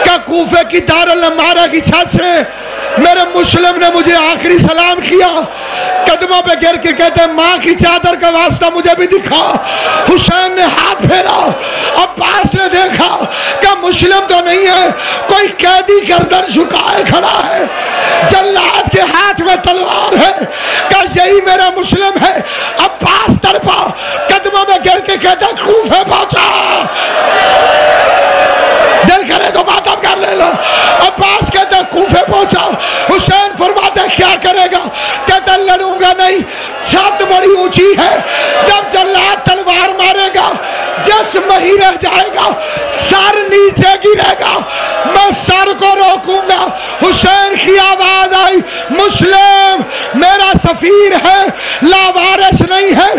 क्या कूफे की दारुल अमारा की छत से मेरे मुस्लिम ने मुझे आखिरी सलाम किया। कदमों पे गिर के कहते माँ की चादर का वास्ता मुझे भी दिखा। हुसैन ने हाथ फेरा। अब्बास ने देखा क्या मुस्लिम तो नहीं है, कोई कैदी गर्दन झुकाए खड़ा है, जल्लाद के हाथ में तलवार है। क्या यही मेरा मुस्लिम है? अब्बास तड़पा, कदमों में गिर के कहता कूफे पहुंचा। दिल करे तो बात अब कर ले लो। अब्बास कहता कूफे पहुंचा। हुसैन फरमाता क्या करेगा? कहता लड़ूंगा नहीं, छत बड़ी ऊंची है, जब जल्लाद तलवार मारेगा जिस्म ही रह जाएगा, सर नीचे गिरेगा, मैं सर को रोकूंगा। हुसैन की आवाज आई मुस्लिम मेरा सफीर है, लावारिस नहीं है,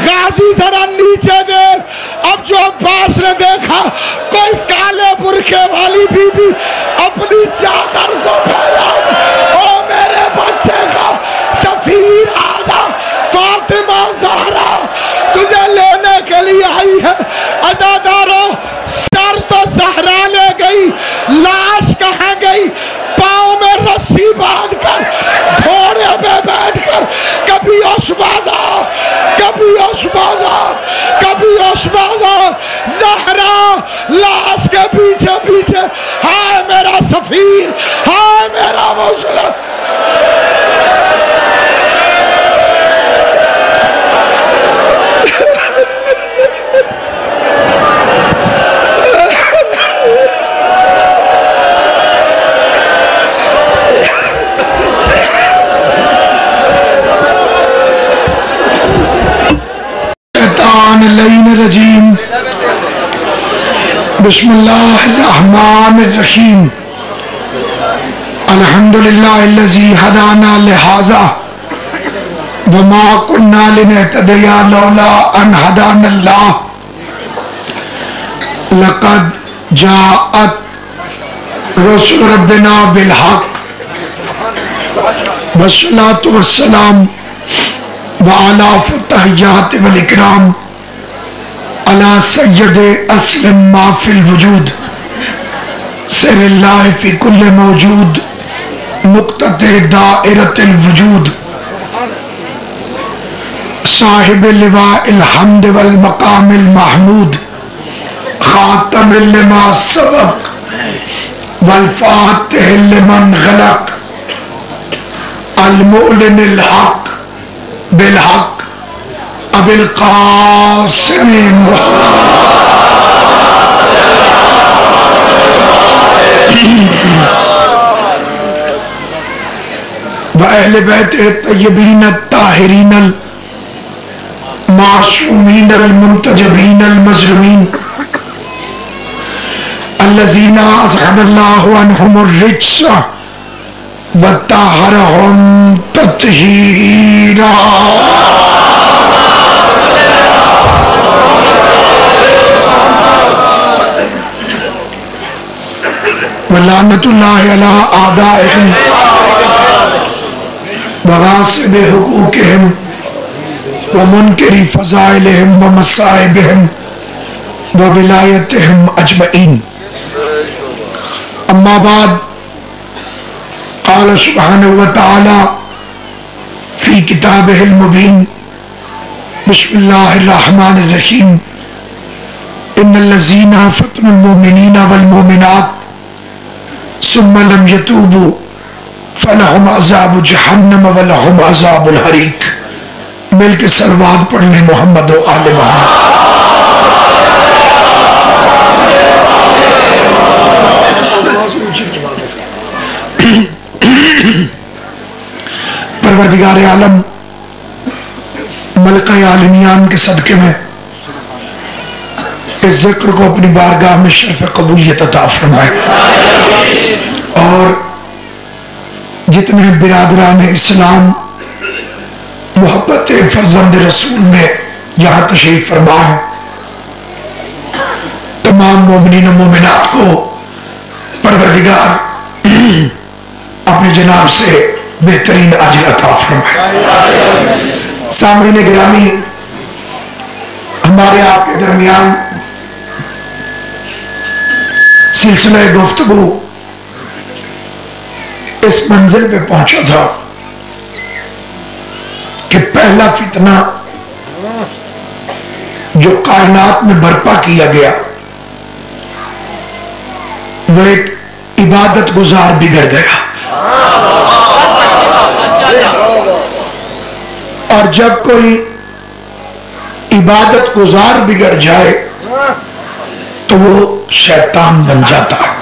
गाजी जरा नीचे देख। अब जो अब्बास ने देखा कोई काले बुरखे वाली बीबी अपनी चादर को फैला, ओ मेरे बच्चे का सफीर आदा फातिमा ज़हरा तुझे लेने के लिए आई है। अज़ादारों सर तो ज़हरा ले गई, लाश कहाँ गई? पाँव में रस्सी बांधकर घोड़े पे बैठकर कभी ओशबाजा, कभी ओशबाजा, कभी ओशबाजा, ज़हरा लाश के पीछे पीछे। हाय मेरा सफीर, हाय मेरा मुस्लिम। रजीम बिस्मिल्लाहिर्रहमानिर्रहीम अल्हम्दुलिल्लाहिल्लज़ी हदाना लिहाज़ा वमा कुन्ना लिनहतदिया लौला अन हदानल्लाह लक़द जाअत रसूल रब्बिना बिल हक़ वस्सलातु वस्सलाम व अला फतहियात वल इकराम अला सय्यद अस्लम मा फिल वजूद सिरिल्लाह फी कुल्ल मौजूद नुक्तते दाइरतिल वजूद साहिब लिवाइल हम्द वल मकामिल महमूद खातमिल लिमा सबक वल फातिहिल लिमन गलक अल मुअलिनिल हक बिल हक अबिल कासिम व अहले बैत तय्यबीन ताहिरीन मासूमीन मुंतजबीन मज़लूमीन अल्लज़ीना अज़हबल्लाहु अन्हुमुर रिज्स व तहरहुम तत्हीरा। वलानतुल्लाहि अला आदाइहिम व गासिबि हुकूकिहिम व मुनकिरी फ़ज़ाइलिहिम व मसाइबिहिम व विलायतिहिम अजमईन। अम्मा बाद क़ाल सुब्हानहु व तआला फ़ी किताबिहिल मुबीन बिस्मिल्लाहिर रहमानिर रहीम इन्नल्लज़ीना फ़तनुल मुमिनीना वल मुमिनात सुम्मा लम यतूबू फलहुम अज़ाबु जहन्नम व लहुम अज़ाबुल हरीक। मिल के सलवात पढ़ लें मोहम्मद व आले मोहम्मद। परवरदिगार आलम मलका आलमियान के सदके में इस जिक्र को अपनी बारगाह में शर्फ कबूलियत अता फरमाए और जितने बिरादरान इस्लाम मोहब्बत फर्जंद रसूल में यहाँ तशरीफ फरमा है तमाम मोमिनीन और मोमिनात को परवरदिगार अपने जनाब से बेहतरीन अजर अता फरमाए। सामईन गिरामी, हमारे आपके दरमियान सिलसिला गुफ्तगू इस मंजिल पे पहुंचा था कि पहला फितना जो कायनात में बर्पा किया गया वो एक इबादत गुजार बिगड़ गया। और जब कोई इबादत गुजार बिगड़ जाए तो वो शैतान बन जाता है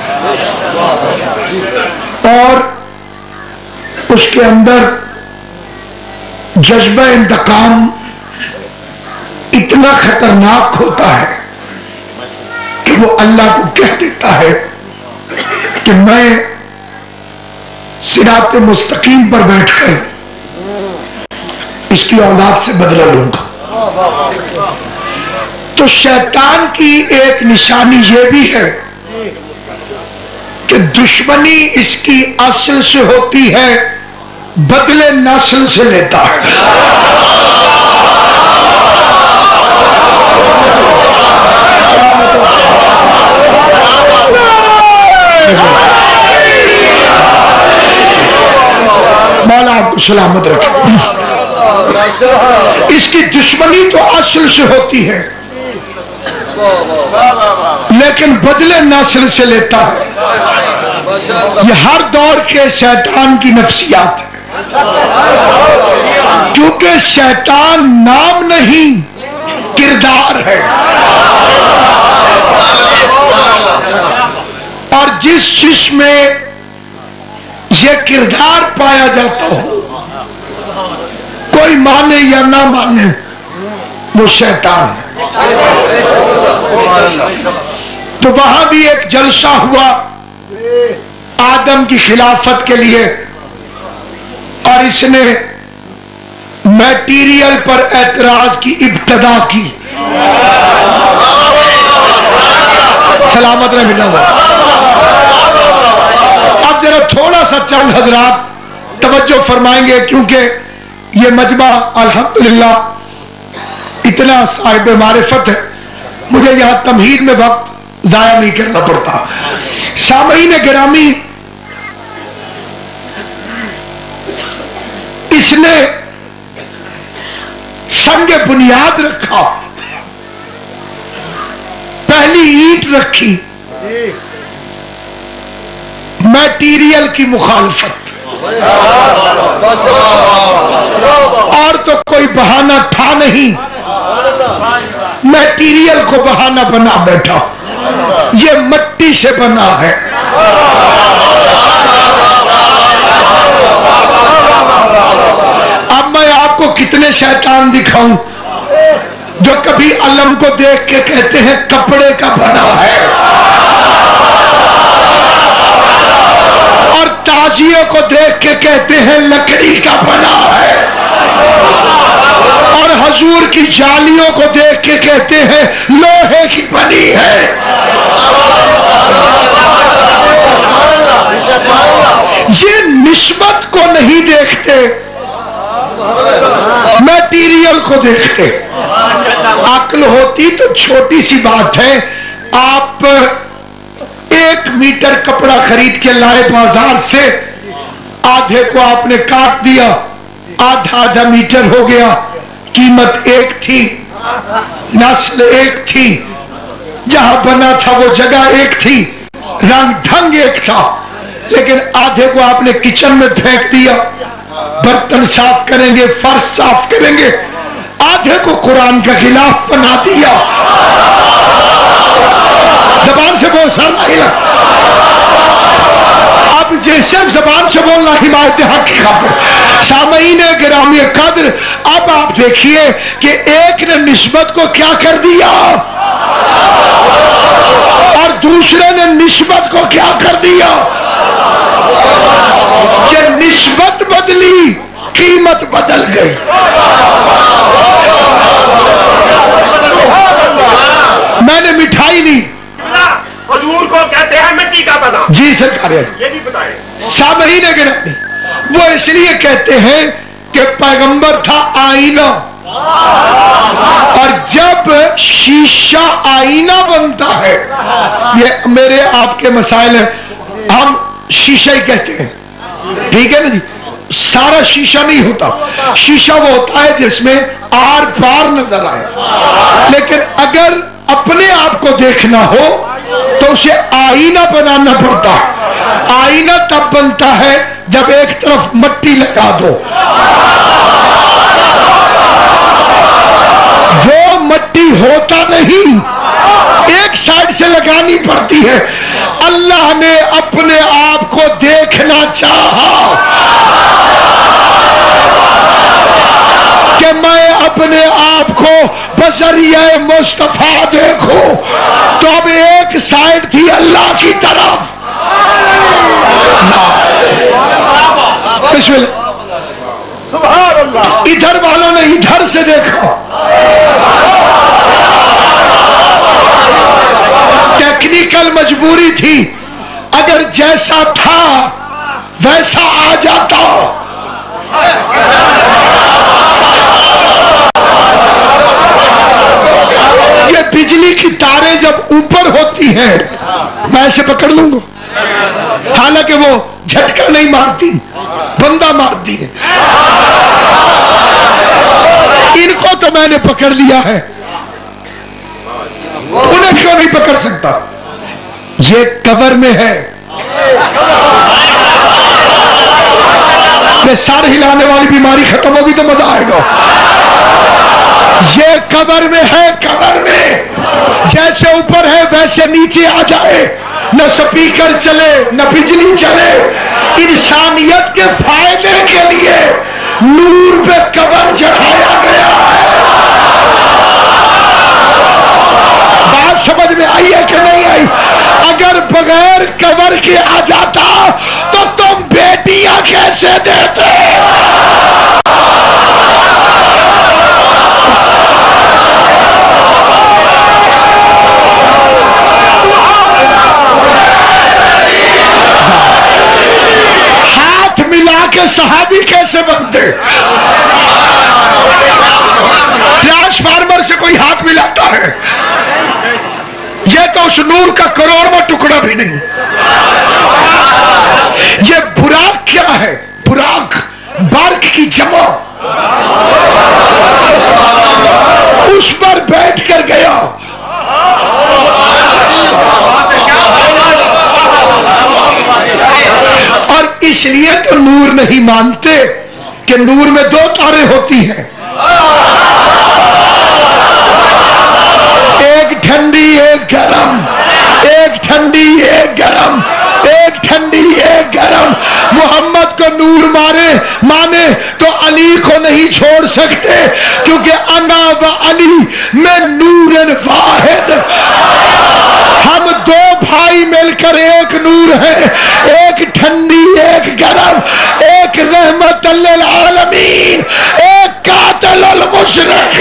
और उसके अंदर जज्बा इंतकाम इतना खतरनाक होता है कि वो अल्लाह को कह देता है कि मैं सिरात मुस्तकीम पर बैठकर इसकी औलाद से बदला लूंगा। तो शैतान की एक निशानी यह भी है कि दुश्मनी इसकी असल से होती है, बदले नस्ल से लेता है। मौला आपको सलामत रखे। इसकी दुश्मनी तो असल से होती है लेकिन बदले नस्ल से लेता है। यह हर दौर के शैतान की नफ्सियात है, क्योंकि शैतान नाम नहीं किरदार है। और जिस चीज में यह किरदार पाया जाता हो, कोई माने या ना माने, वो शैतान है। तो वहां भी एक जलसा हुआ आदम की खिलाफत के लिए और इसने मटेरियल पर एतराज की इब्तदा की। सलामत रहे मिला। अब जरा थोड़ा सा चंद हजरात तवज्जो फरमाएंगे, क्योंकि ये मजमा अल्हम्दुलिल्लाह इतना साहिब मारिफत है, मुझे यहां तमहीद में वक्त जाया नहीं करना पड़ता। सामईन गिरामी, इसने संग बुनियाद रखा, पहली ईंट रखी मटेरियल की मुखालफत। और तो कोई बहाना था नहीं, मटेरियल को बहाना बना बैठा। ये मिट्टी से बना है। अब मैं आपको कितने शैतान दिखाऊं जो कभी अलम को देख के कहते हैं कपड़े का बना है, और ताजिए को देख के कहते हैं लकड़ी का बना है, और हजूर की जालियों को देख के कहते हैं लोहे की बनी है। ये निस्बत को नहीं देखते, मटीरियल को देखते। अक्ल होती तो छोटी सी बात है, आप 1 मीटर कपड़ा खरीद के लाए बाजार से, आधे को आपने काट दिया, आधा मीटर हो गया, कीमत एक थी, नस्ल एक थी, जहां बना था वो जगह एक थी, रंग ढंग एक था, लेकिन आधे को आपने किचन में फेंक दिया, बर्तन साफ करेंगे, फर्श साफ करेंगे, आधे को कुरान का खिलाफ बना दिया। जबान से बोल सर नहीं। अब ये सिर्फ जबान से बोलना हिमायत हक की खातिर। सामईन गिरामी कद्र, अब आप देखिए कि एक ने निस्बत को क्या कर दिया और दूसरे ने निस्बत को क्या कर दिया। कि निस्बत बदली, कीमत बदल गई। मैंने मिठाई ली, जी सरकार ये नहीं बताए सब ही ने गिना दी। वो इसलिए कहते हैं कि पैगंबर था आईना, और जब शीशा आईना बनता है, ये मेरे आपके मसाइल है, हम शीशा ही कहते हैं, ठीक है ना जी। सारा शीशा नहीं होता, शीशा वो होता है जिसमें आर पार नजर आए। लेकिन अगर अपने आप को देखना हो तो उसे आईना बनाना पड़ता है। आईना तब बनता है जब एक तरफ मट्टी लगा दो, वो मट्टी होता नहीं, एक साइड से लगानी पड़ती है। अल्लाह ने अपने आप को देखना चाहा कि मैं अपने आप को बजरिया मुस्तफा देखो, तो अब एक साइड थी अल्लाह की तरफ। इधर वालों ने इधर से देखा, टेक्निकल मजबूरी थी। अगर जैसा था वैसा आ जाता, ये बिजली की तारें जब ऊपर होती हैं मैं ऐसे पकड़ लूंगा, हालांकि वो झटका नहीं मारती, बंदा मारती है। इनको तो मैंने पकड़ लिया है, उन्हें क्यों नहीं पकड़ सकता? ये कवर में है, ये सर हिलाने वाली बीमारी खत्म होगी तो मजा आएगा। ये कवर में है, कवर में जैसे ऊपर है वैसे नीचे आ जाए, न स्पीकर चले न बिजली चले। इंसानियत के फायदे के लिए नूर पे कवर चढ़ाया गया है। बात समझ में आई है कि नहीं आई? अगर बगैर कवर के आ जाता तो तुम बेटियां कैसे देते? हाथ मिला के सहाबी कैसे बनते? ट्रांसफार्मर से कोई हाथ मिलाता है? ये तो उस नूर का करोड़वां टुकड़ा भी नहीं। ये बुराक क्या है? बुराक बर्क की जमा, उस पर बैठ कर गया। और इसलिए तो नूर नहीं मानते कि नूर में दो तारे होती हैं, एक ठंडी एक गरम, एक ठंडी एक गरम, एक ठंडी एक गरम। मोहम्मद को नूर माने तो अली को नहीं छोड़ सकते, क्योंकि अना व अली में नूरन वाहिद, हम दो भाई मिलकर एक नूर है, एक ठंडी एक गरम, एक रहमत लिल आलमीन, एक कातिल अल मुशरिक।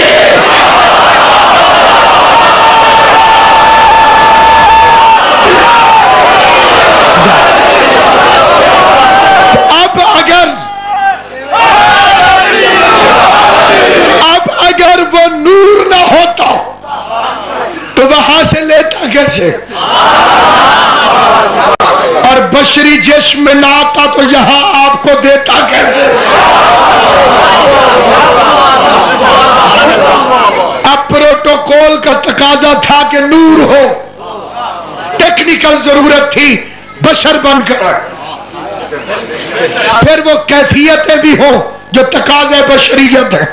अगर वो नूर ना होता तो वहां से लेता कैसे? और बशरी जिस्म में ना आता तो यहां आपको देता कैसे? अब प्रोटोकॉल का तकाजा था कि नूर हो, टेक्निकल जरूरत थी बशर बनकर, फिर वो कैफियतें भी हो जो तकाज़े बशरियत है।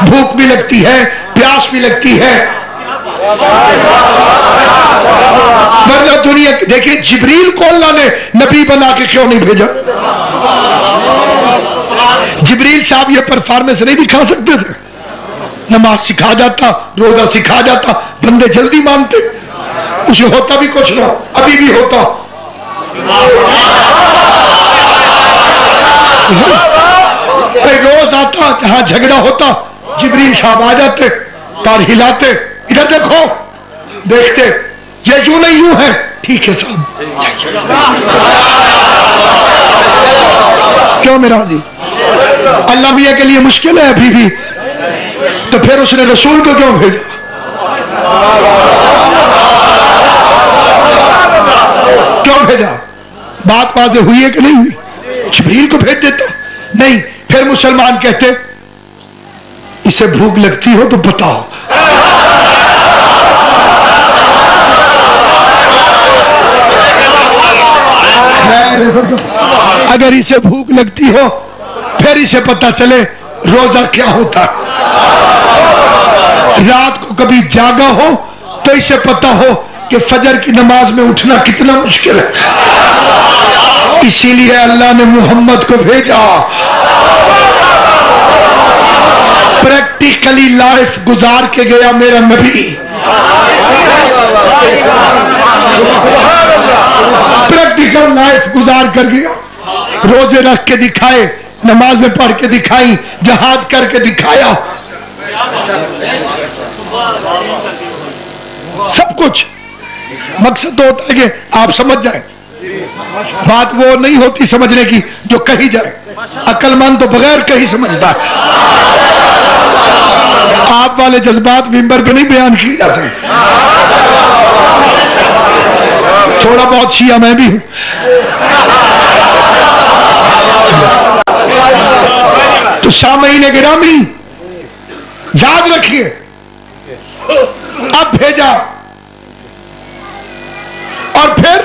भूख भी लगती है, प्यास भी लगती है, वरना दुनिया देखिए जिब्रील को अल्लाह ने नबी बना के क्यों नहीं भेजा? जिब्रील साहब ये परफॉर्मेंस नहीं दिखा सकते थे? नमाज सिखा जाता, रोजा सिखा जाता, बंदे जल्दी मानते, उसे होता भी कुछ ना, अभी भी होता। रोज आता, जहां झगड़ा होता जिब्रील साहब आ जाते, तार हिलाते, इधर देखो, देखते, ये यूं नहीं यूं है, ठीक है साहब। क्यों मेरा जी, अल्लाह मियाँ के लिए मुश्किल है अभी भी, तो फिर उसने रसूल को क्यों भेजा? क्यों भेजा? बात वाज़ेह हुई है कि नहीं हुई? जिब्रील को भेज देता नहीं। फिर मुसलमान कहते इसे भूख लगती हो तो बताओ। अगर इसे भूख लगती हो फिर इसे पता चले रोजा क्या होता है। रात को कभी जागा हो तो इसे पता हो कि फजर की नमाज में उठना कितना मुश्किल है। इसीलिए अल्लाह ने मोहम्मद को भेजा, प्रैक्टिकली लाइफ गुजार के गया मेरा नबी। प्रैक्टिकल लाइफ गुजार कर गया, रोजे रख के दिखाए, नमाजें पढ़ के दिखाई, जहाद करके दिखाया, सब कुछ। मकसद तो होता है कि आप समझ जाए, बात वो नहीं होती समझने की जो कही जाए। अक्लमंद तो बगैर कहीं समझता है। आप वाले जज्बात मिंबर पे नहीं बयान किए जा सकते। थोड़ा बहुत शिया मैं भी हूं। तो सामईन गिरामी याद रखिए, अब भेजा और फिर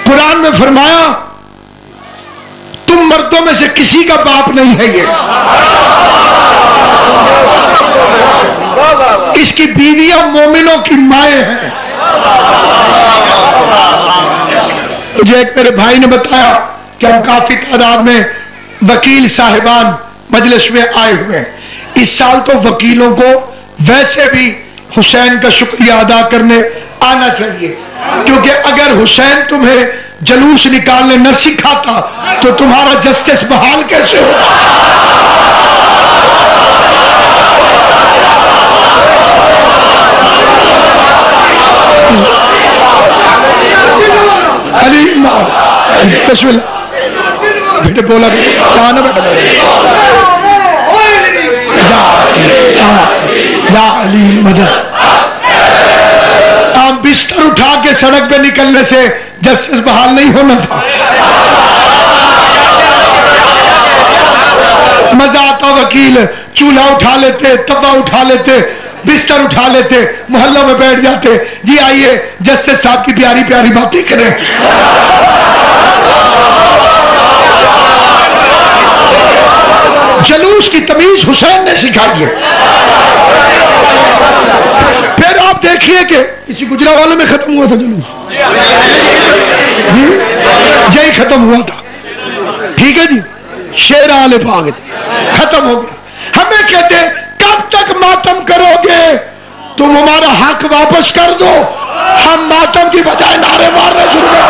कुरान में फरमाया तुम मर्दों में से किसी का बाप नहीं है ये। इसकी बीवियां मोमिनों की माएं हैं। मुझे एक मेरे भाई ने बताया कि हम काफी तादाद में वकील साहिबान मजलिस में आए हुए हैं। इस साल तो वकीलों को वैसे भी हुसैन का शुक्रिया अदा करने आना चाहिए, क्योंकि अगर हुसैन तुम्हें जलूस निकालने न सिखाता तो तुम्हारा जस्टिस बहाल कैसे होता। अली बेटे बोला कहा ना बेटा, जा अली मदद। आप बिस्तर उठा के सड़क पे निकलने से जस्टिस बहाल नहीं होना था। मजा आता, वकील चूल्हा उठा लेते, तवा उठा लेते, बिस्तर उठा लेते, मोहल्लों में बैठ जाते, जी आइए जस्टिस साहब की प्यारी प्यारी बातें करें। जलूस की तमीज हुसैन ने सिखाई है। फिर आप देखिए कि इसी गुजरावाले में खत्म हुआ था जलूस जी, यही खत्म हुआ था। ठीक है जी, शेर आले भाग खत्म हो गया। हमें कहते कब तक मातम करोगे, तुम हमारा हक वापस कर दो। हम मातम की बजाय नारे मारने शुरू कर।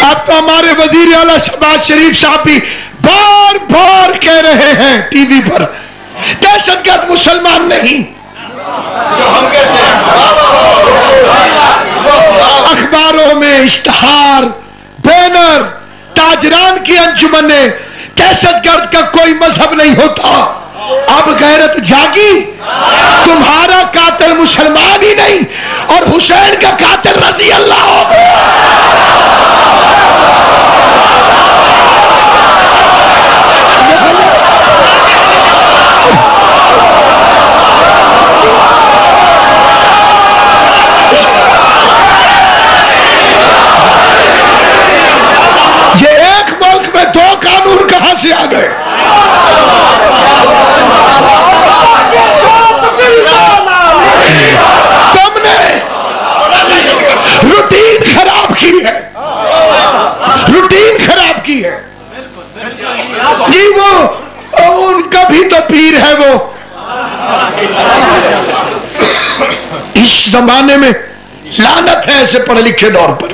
अब तो हमारे वजीर आला शहबाज शरीफ साहब भी बार बार कह रहे हैं टीवी पर, दहशतगर्द मुसलमान नहीं। अखबारों में इश्तहार, बैनर, ताजरान की अंजुमने, दहशतगर्द का कोई मजहब नहीं होता। अब गैरत जागी, तुम्हारा कातिल मुसलमान ही नहीं और हुसैन का कातिल रजी अल्लाह हो गया। ये एक मुल्क में दो कानून कहां से आ गए? तुमने रूटीन खराब की है, रूटीन खराब की है जी। वो उनका भी तो पीर है वो। इस जमाने में लानत है ऐसे पढ़े लिखे दौर पर।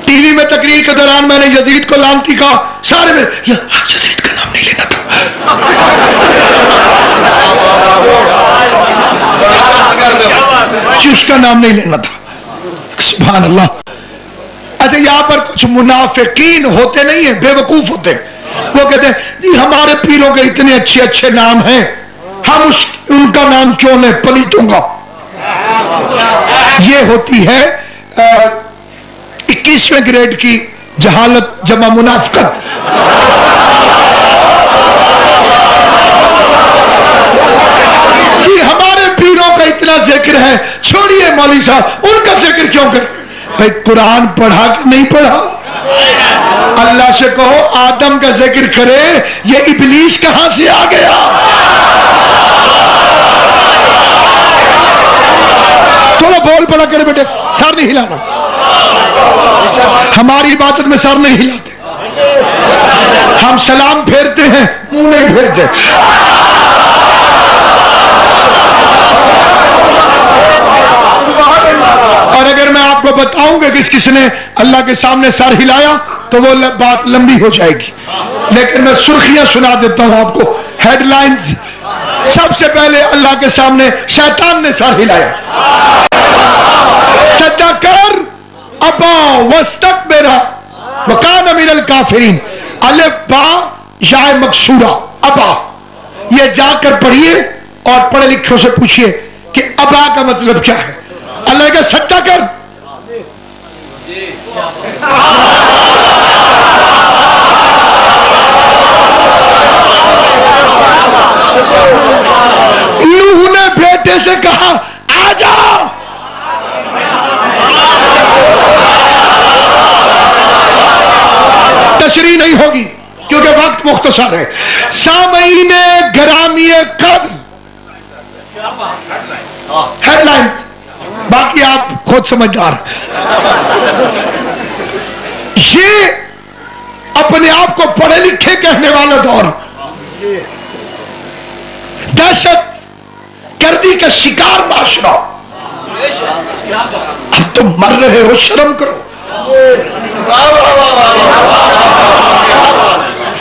टीवी में तकरीर के दौरान मैंने यजीद को लानती कहा, सारे में यजीद का नाम नहीं लेना था, उसका नाम नहीं लेना था। सुभान अल्लाह। अच्छा, यहाँ पर कुछ मुनाफिकीन होते नहीं है, बेवकूफ होते हैं। वो कहते हैं जी हमारे पीरों के इतने अच्छे अच्छे नाम हैं, हम उनका नाम क्यों लें पलीतों का। ये होती है 21वें ग्रेड की जहालत जमा मुनाफिकत। जी हमारे पीरों का इतना जिक्र है, छोड़िए मौलवी साहब उनका जिक्र क्यों करें। भाई कुरान पढ़ा कि नहीं पढ़ा? अल्लाह से कहो आदम का जिक्र करे, ये इब्लीस कहां से आ गया। थोड़ा बोल पड़ा करे बेटे, सर नहीं हिलाना। हमारी इबादत में सर नहीं हिलाते, हम सलाम फेरते हैं, मुंह नहीं फेरते। और अगर मैं आपको बताऊंगा कि किसने अल्लाह के सामने सर हिलाया तो वो बात लंबी हो जाएगी, लेकिन मैं सुर्खियां सुना देता हूं आपको, हेडलाइंस। सबसे पहले अल्लाह के सामने शैतान ने सर हिलाया, सज्जा कर अबा वस्तकबरा वकान मिनल काफिरीन। अलिफ बा या मकसूरा अबा, ये जाकर पढ़िए और पढ़े लिखों से पूछिए कि अबा का मतलब क्या है। अल्लाह का सज्जा कर, नूह ने बेटे से कहा आ जाओ, तशरीह नहीं होगी क्योंकि वक्त मुख्तसर है। सामईन गरामी कद्र, हेडलाइंस, बाकी आप खुद समझदार। ये अपने आप को पढ़े लिखे कहने वाला दौर, दहशत गर्दी का शिकार माशरा। अब तुम मर रहे हो, शर्म करो।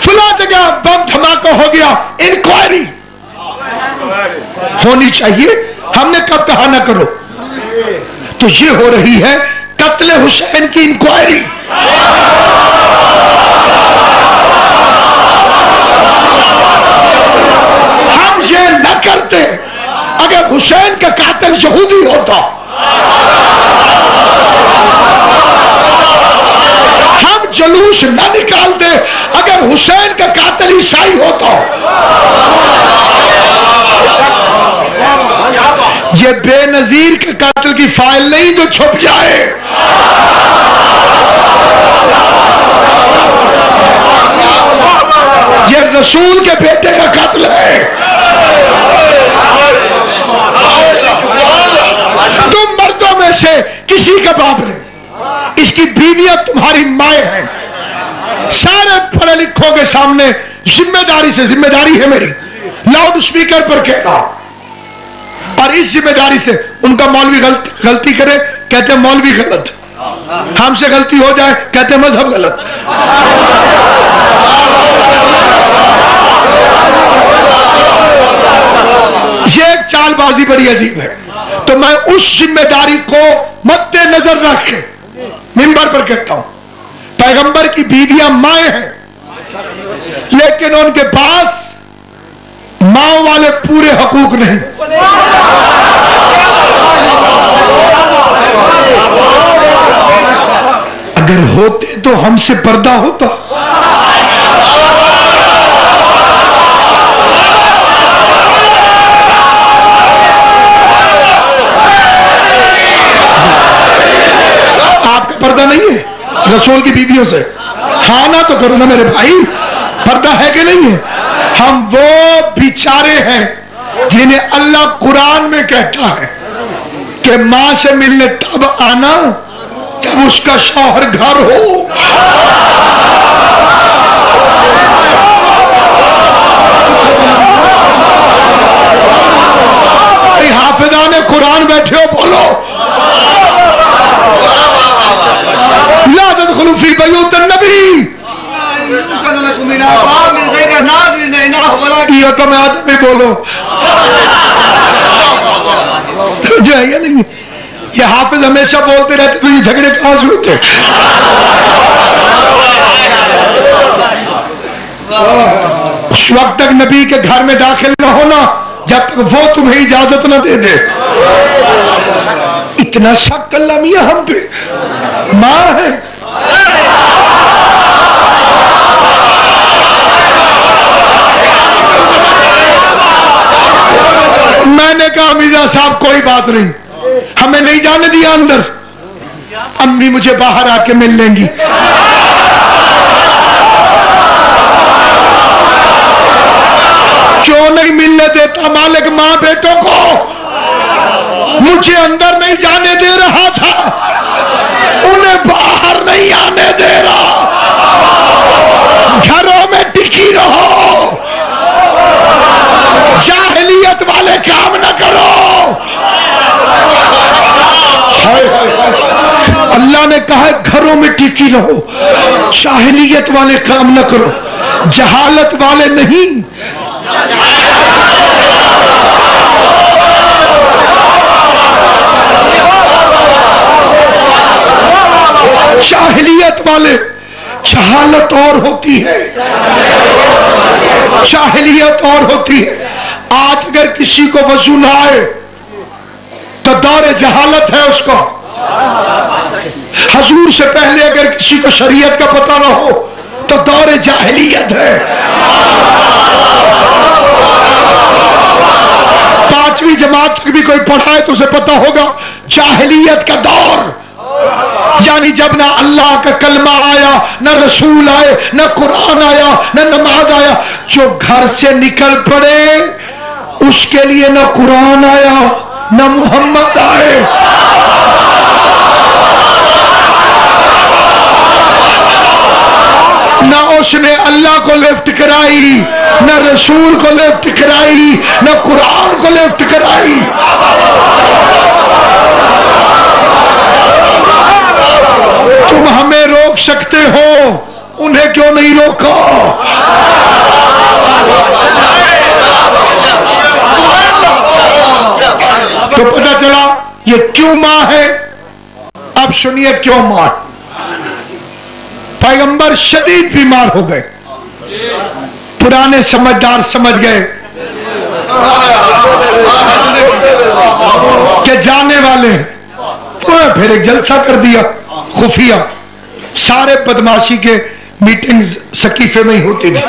फला जगह बम धमाका हो गया, इंक्वायरी होनी चाहिए। हमने कब कहा ना करो, तो ये हो रही है कत्ले हुसैन की इंक्वायरी। हम ये न करते अगर हुसैन का कातिल यहूदी होता, हम जुलूस न निकालते अगर हुसैन का कातिल ईसाई होता। ये बेनजीर के कातिल की फाइल नहीं जो छुप जाए। ये रसूल के बेटे का कातिल है। तुम मर्दों में से किसी का बाप नहीं, इसकी बीवियां तुम्हारी माएं हैं। सारे पढ़े लिखों के सामने जिम्मेदारी से, जिम्मेदारी है मेरी, लाउड स्पीकर पर कह रहा हूं। और इस जिम्मेदारी से उनका मौलवी गलती करे, कहते हैं मौलवी गलत, हमसे गलती हो जाए कहते हैं मजहब गलत। ये एक चालबाजी बड़ी अजीब है। तो मैं उस जिम्मेदारी को मद्देनजर रख के मिंबर पर कहता हूं, पैगंबर की बीवियां माएं हैं, लेकिन उनके पास मां वाले पूरे हकूक नहीं। अगर होते तो हमसे पर्दा होता। आपका पर्दा नहीं है रसूल की बीवियों से? हाँ ना तो करो ना मेरे भाई, पर्दा है कि नहीं है? हम वो बेचारे हैं जिन्हें अल्लाह कुरान में कहता है कि मां से मिलने तब आना जब उसका शौहर घर हो। हाफिजाने कुरान बैठे हो, बोलो मैं कहा मैं आदमी बोलो तो जो है या नहीं, ये हाफिज हमेशा बोलते रहते तो ये झगड़े कहां से होते। उस वक्त तक नबी के घर में दाखिल न होना जब तक वो तुम्हें इजाजत न दे दे। इतना शक अल्लाह मियां हम पे, मां है। मैंने कहा मिर्जा साहब कोई बात नहीं, हमें नहीं जाने दिया अंदर, अम्मी मुझे बाहर आके मिल लेंगी। क्यों नहीं मिलने देता मालिक मां बेटों को? मुझे अंदर नहीं जाने दे रहा था, उन्हें बाहर नहीं आने दे रहा। घरों में टिकी रहो, जाहिलियत वाले काम न करो। अल्लाह ने कहा है घरों में टिकी रहो, जाहिलियत वाले काम न करो, जहालत वाले नहीं। जाहिलियत वाले, जहालत और होती है, जाहिलियत और होती है। आज अगर किसी को वजू ना आए तो दौरे जहालत है उसको। हजूर से पहले अगर किसी को शरीयत का पता ना हो तो दौरे जाहिलियत है। 5वीं जमात तक भी कोई पढ़ाए तो उसे पता होगा जाहिलियत का दौर, यानी जब ना अल्लाह का कलमा आया, ना रसूल आए, ना कुरान आया, ना नमाज आया। जो घर से निकल पड़े उसके लिए ना कुरान आया, ना मोहम्मद आए। ना उसने अल्लाह को लिफ्ट कराई, ना रसूल को लिफ्ट कराई, ना कुरान को लिफ्ट कराई। तुम हमें रोक सकते हो, उन्हें क्यों नहीं रोका? तो पता चला ये क्यों मां है। अब सुनिए क्यों मां। पैगंबर शदीद बीमार हो गए, पुराने समझदार समझ गए कि जाने वाले हैं, तो फिर एक जलसा कर दिया खुफिया। सारे बदमाशी के मीटिंग्स सकीफे में ही होती थी।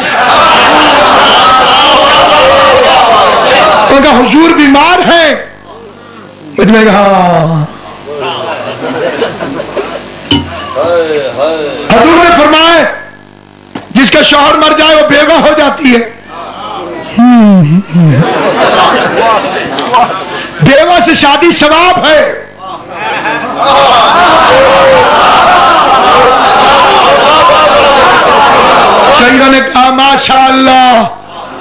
उनका हुजूर बीमार है, इसमें कहा हुजूर ने फरमाया जिसका शौहर मर जाए वो बेवा हो जाती है। बेवा से शादी सवाब है। कईयों ने कहा माशाअल्लाह,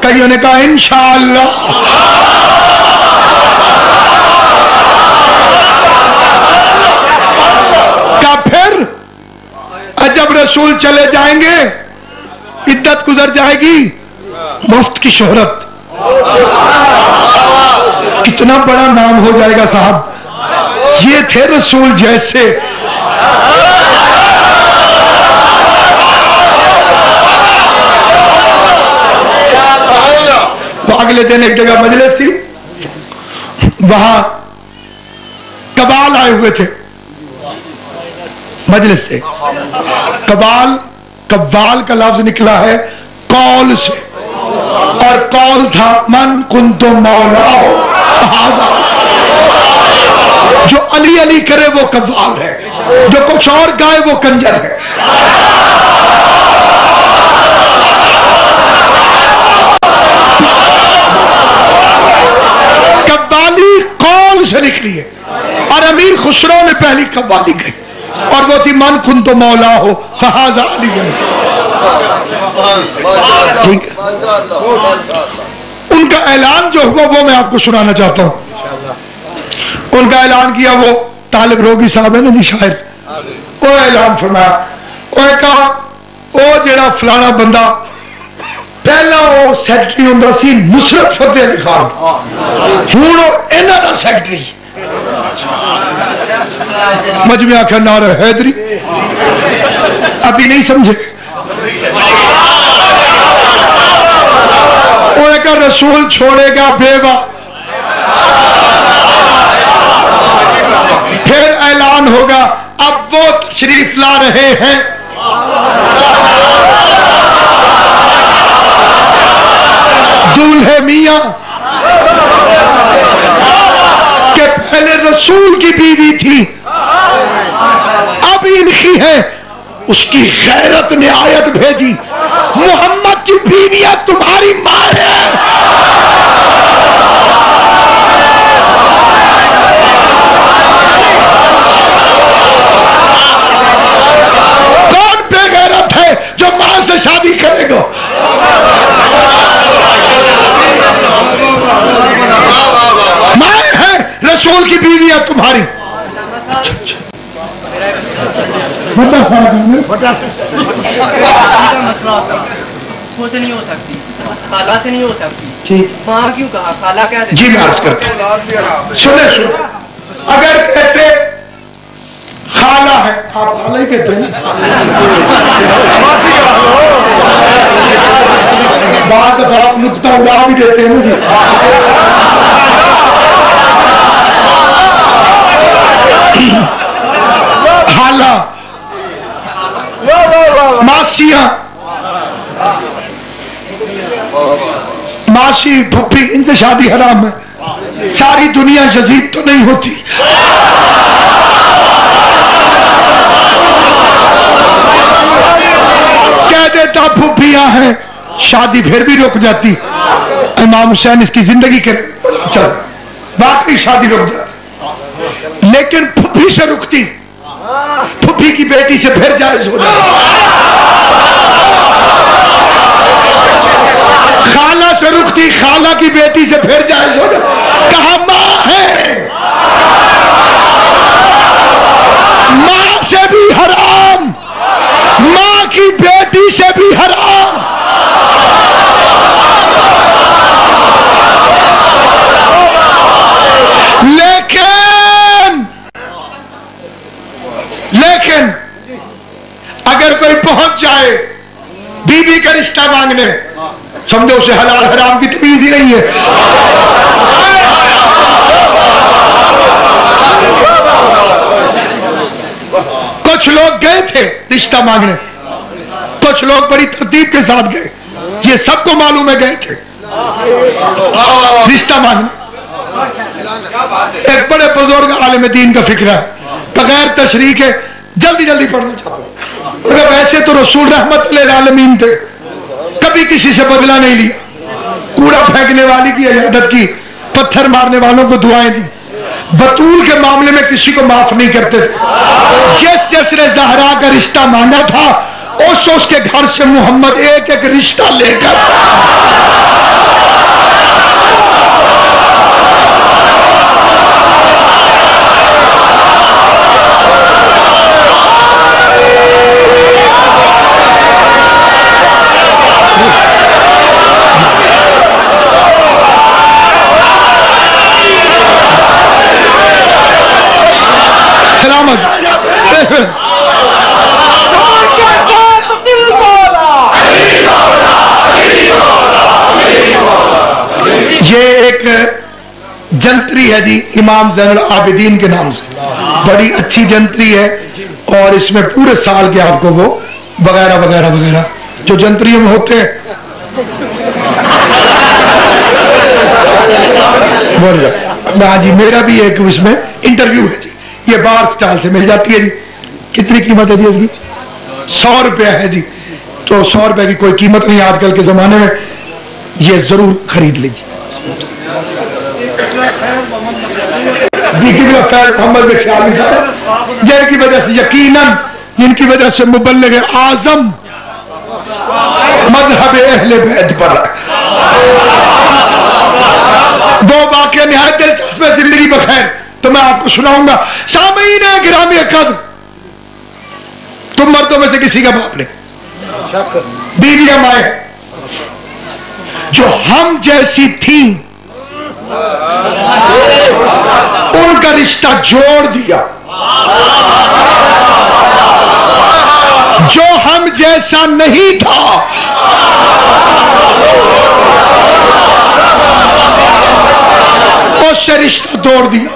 कईयों ने कहा इंशाअल्लाह। क्या फिर जब रसूल चले जाएंगे इद्दत गुजर जाएगी, मुफ्त की शोहरत, कितना बड़ा नाम हो जाएगा साहब। ये थे रसूल जैसे। तो अगले दिन एक जगह मजलिस थी, वहां कबाल आए हुए थे मजलिस से। कबाल, कव्वाल का लफ्ज निकला है कौल से, और कौल था मन कुंतो मौला हो, जो अली अली करे वो कव्वाल है, जो कुछ और गाए वो कंजर है। कव्वाली कौल से निकली है, और अमीर खुसरो ने पहली कव्वाली गई, और वो थी मन कुन तो मौला हो फहाजा अली। ठीक है, उनका ऐलान जो हुआ वो मैं आपको सुनाना चाहता हूं। उनका ऐलान किया वो तालिब रोगी साहब है ना जी, शायर, वो ऐलान फरमाया, वो कहा वो जेड़ा फलाना बंदा पहला वो सैकटरी होंदा सी नुसरत फतेह अली खान, हुण इन्हां दा सैकटरी। मजमे आखिया नारा हैदरी, अभी नहीं समझे। का रसूल छोड़ेगा बेवा, फिर ऐलान होगा अब वो तशरीफ ला रहे हैं। दूल्हे मियां के पहले रसूल की बीवी थी, अब इनकी है। उसकी गैरत ने आयत भेजी, मोहम्मद की बीवियां तुम्हारी मां है। कौन बेगैरत है जो मां से शादी करेगा? मां है, रसूल की बीवियां तुम्हारी। मसला से नहीं हो सकती, खाला से नहीं हो सकती। माँ क्यों कहा, खाला क्या? जी मैं अर्ज करता हूं, सुने सुने। अगर कहते खाला है, आप खाला ही कहते हैं, बाद आप नुक्ता उड़ा भी देते हैं मुझे। खाला, मासियां, मासी, फुप्पी, इनसे शादी हराम है। सारी दुनिया यजीद तो नहीं होती। कह देता फुप्पियां हैं, शादी फिर भी रुक जाती। इमाम हुसैन इसकी जिंदगी के चल बाकी शादी रुक जाती, लेकिन फुप्पी से रुकती, फुप्पी की बेटी से फिर जायज हो जाती। खाला से रुकती, खाला की बेटी से फिर जायज हो जाती। कहा मां है, मां से भी हराम, मां की बेटी से भी हराम। लेकिन अगर कोई पहुंच जाए बीबी का रिश्ता मांगने, समझो उसे हलाल हराम की तमीज ही नहीं है। कुछ लोग गए थे रिश्ता मांगने, कुछ लोग बड़ी तरतीब के साथ गए, ये सबको मालूम है गए थे रिश्ता मांगने। एक बड़े बुजुर्ग आलिम दीन का फिक्र है, बगैर तशरीह के जल्दी जल्दी पढ़ना चाहता हूं। वैसे तो रसूल रहमत लिल आलमीन थे, कभी किसी से बदला नहीं लिया, कूड़ा फेंकने वाली की इजाजत की, पत्थर मारने वालों को दुआएं दी, बतूल के मामले में किसी को माफ नहीं करते थे। जिसने ज़हरा का रिश्ता मांगा था, उसके घर से मोहम्मद एक एक रिश्ता लेकर सलामत। ये एक जंतरी है जी, इमाम ज़ैनुल आबिदीन के नाम से, बड़ी अच्छी जंतरी है। और इसमें पूरे साल के आपको वो वगैरह वगैरह वगैरह जो जंतरियों में होते हैं बोल जाओ। हाँ जी, मेरा भी एक इसमें इंटरव्यू है जी, ये बार स्टाइल से मिल जाती है जी। कितनी कीमत है जी इसकी? 100 रुपया है जी। तो 100 रुपए की कोई कीमत नहीं आजकल के जमाने में, ये जरूर खरीद लीजिए। जिनकी वजह से यकीनन, जिनकी वजह से मुबल्लिग आजम मजहब अहले बैत पर दो वाक़या निहायत दिलचस्प है जिंदगी बखैर, तो मैं आपको सुनाऊंगा। सामीन गिरामी कद्र, तुम मर्दों में से किसी का बाप नहीं, बीवियां माए, जो हम जैसी थी उनका रिश्ता जोड़ दिया, जो हम जैसा नहीं था उससे रिश्ता तोड़ दिया।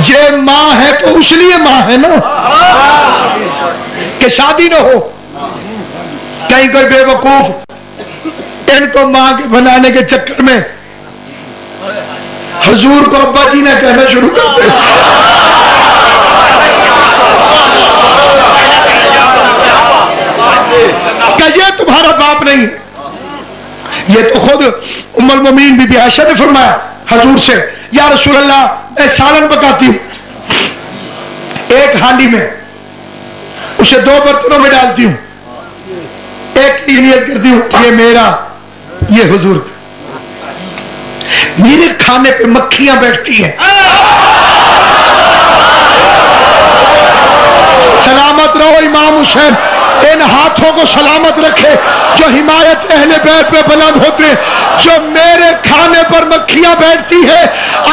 ये मां है तो उसलिए मां है ना कि शादी ना हो। कहीं कोई बेवकूफ इनको मां के बनाने के चक्कर में हुजूर को अब्बा जी ने कहना शुरू कर दे। क्या ये तुम्हारा बाप नहीं है? ये तो खुद उम्मुल मोमिनीन बीबी आयशा ने फरमाया हुजूर से, या रसूल अल्लाह मैं सालन पकाती हूं, एक हांडी में उसे 2 बर्तनों में डालती हूं, एक की नियत करती हूं ये मेरा ये हुजूर का। मेरे खाने पे मक्खियां बैठती हैं। सलामत रहो इमाम हुसैन, इन हाथों को सलामत रखे जो हिमायत अहले बैत में बुलंद होते। जो मेरे खाने पर मक्खियां बैठती है,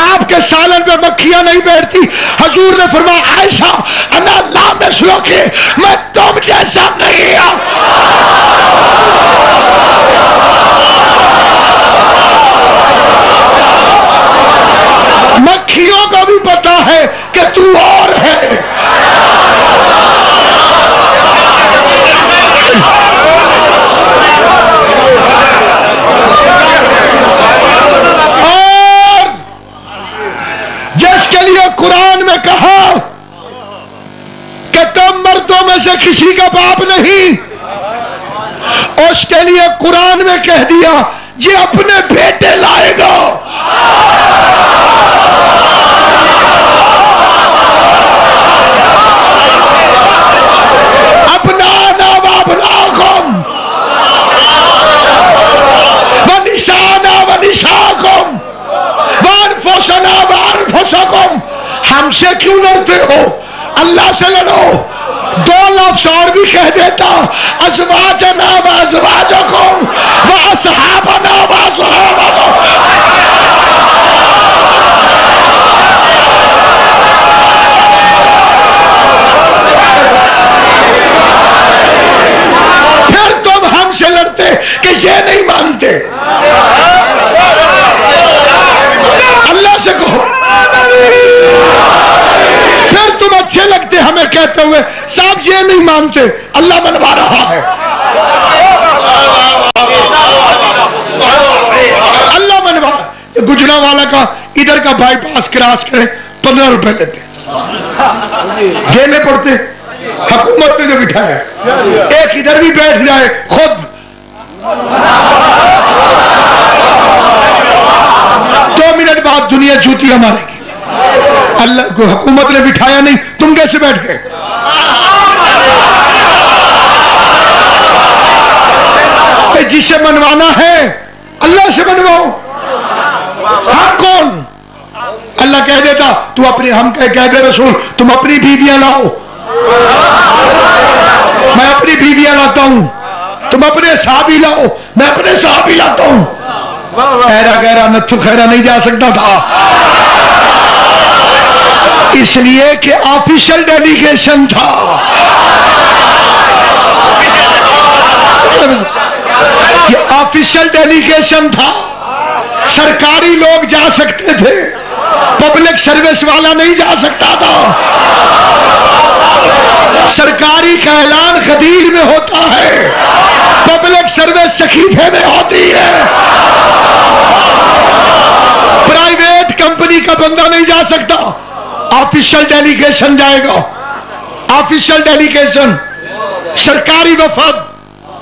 आपके सालन पे मक्खियां नहीं बैठती। हुजूर ने फरमाया आयशा अना ला मिसलो के, मैं तुम जैसा नहीं हूं। मक्खियों को भी पता है कि तू और है। और जिसके लिए कुरान में कहा कि तुम मर्दों में से किसी का बाप नहीं, उसके लिए कुरान में कह दिया ये अपने बेटे लाएगा। हमसे क्यों लड़ते हो? अल्लाह से लड़ो। 2 लफ्ज़ और भी कह देता, अज़वाजना व अज़वाजकुम व अस्हाबना व अस्हाबकुम। फिर तुम हमसे लड़ते कि ये नहीं मानते। अल्लाह से कहो। फिर तुम अच्छे लगते हमें कहते हुए साहब ये नहीं मानते, अल्लाह मनवा रहा है। अल्लाह मनवा। गुजरांवाला का इधर का बाईपास क्रॉस करें 15 रुपए लेते, देने पड़ते। हुकूमत ने जो बिठाया, एक इधर भी बैठ जाए खुद 2 मिनट बाद दुनिया जूतियां मारेगी। अल्लाह को हुकूमत ने बिठाया नहीं, तुम कैसे बैठ गए? जिससे मनवाना है अल्लाह से मनवाओ। हम कौन? अल्लाह कह देता तू अपनी, हम कह दे रसूल तुम अपनी बीवियां लाओ, मैं अपनी बीवियां लाता हूं। तुम अपने साहबी लाओ, मैं अपने साहबी लाता हूं। खैरा गहरा नथु खैरा नहीं जा सकता था, इसलिए कि ऑफिशियल डेलीगेशन था। ये ऑफिशियल डेलीगेशन था, सरकारी लोग जा सकते थे, पब्लिक सर्विस वाला नहीं जा सकता था। सरकारी का ऐलान खदीर में होता है, पब्लिक सर्विस सखीफे में होती है। प्राइवेट कंपनी का बंदा नहीं जा सकता, ऑफिशियल डेलीगेशन जाएगा। ऑफिशियल डेलीगेशन, सरकारी वफद,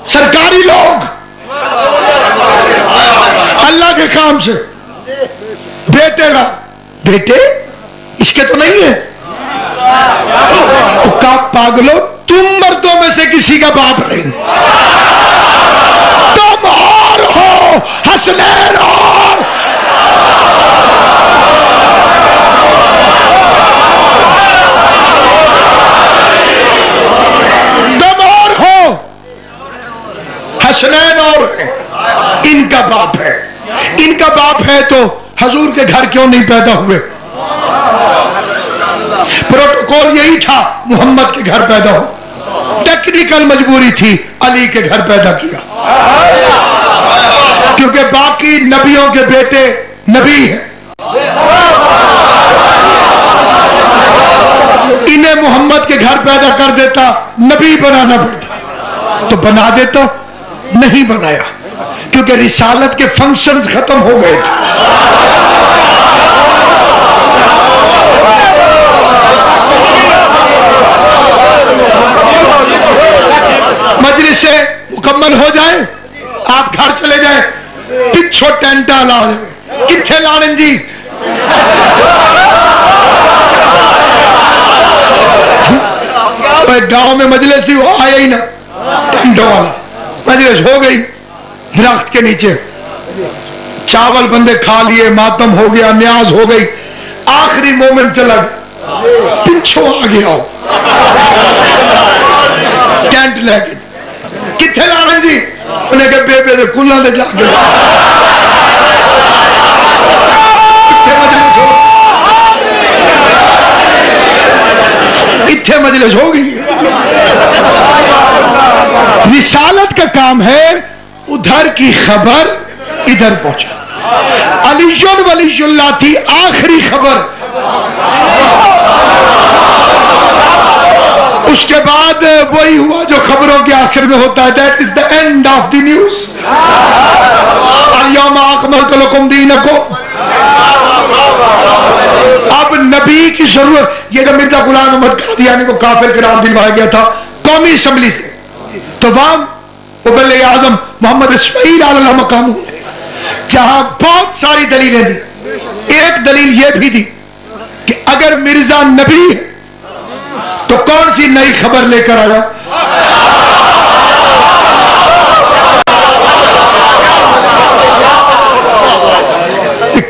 सरकारी लोग अल्लाह के काम से। बेटे का बेटे इसके तो नहीं है। का पागलो, तुम मर्दों में से किसी का बाप नहीं, तुम और हो हसनैन और हसनैन और है, इनका बाप है। इनका बाप है तो हजूर के घर क्यों नहीं पैदा हुए? प्रोटोकॉल यही था मोहम्मद के घर पैदा हो, टेक्निकल मजबूरी थी अली के घर पैदा किया, क्योंकि बाकी नबियों के बेटे नबी हैं। इन्हें मोहम्मद के घर पैदा कर देता, नबी बनाना पड़ता, तो बना देता, नहीं बनाया क्योंकि रिसालत के फंक्शंस खत्म हो गए थे। मजलिस से मुकम्मल हो जाए, आप घर चले जाए, पिछो टेंटा ला किथे लाने जी, गांव में मजलिस थी, वो आया ही ना, टेंटों वाला। मजलिस हो गई दरख्त के नीचे, चावल बंदे खा लिए, मातम हो गया, न्याज हो गई, आखिरी मोमेंट चला गया, पिछो आ गया टेंट लेके, किथे लाने जी, उन्हें कहा बेबे दे कुल्ला दे जाके, इत्थे मजलिस हो गई। रिसालत का काम है उधर की खबर इधर पहुंचा। अलीयुन वलीयुल्लाह थी आखिरी खबर, उसके बाद वही हुआ जो खबरों के आखिर में होता है, that is the end of the news. अल-यौमा अकमलतु लकुम दीनकुम। अब नबी की जरूरत, ये जब मिर्जा गुलाम अहमद कादियानी को काफिर करार दिलवाया गया था कौमी असम्बली से, तो वहां मुबल्लिग आजम मोहम्मद इस्माइल अलैहि मकाम थे, जहां बहुत सारी दलीलें दी। एक दलील यह भी दी कि अगर मिर्जा नबी है तो कौन सी नई खबर लेकर आया?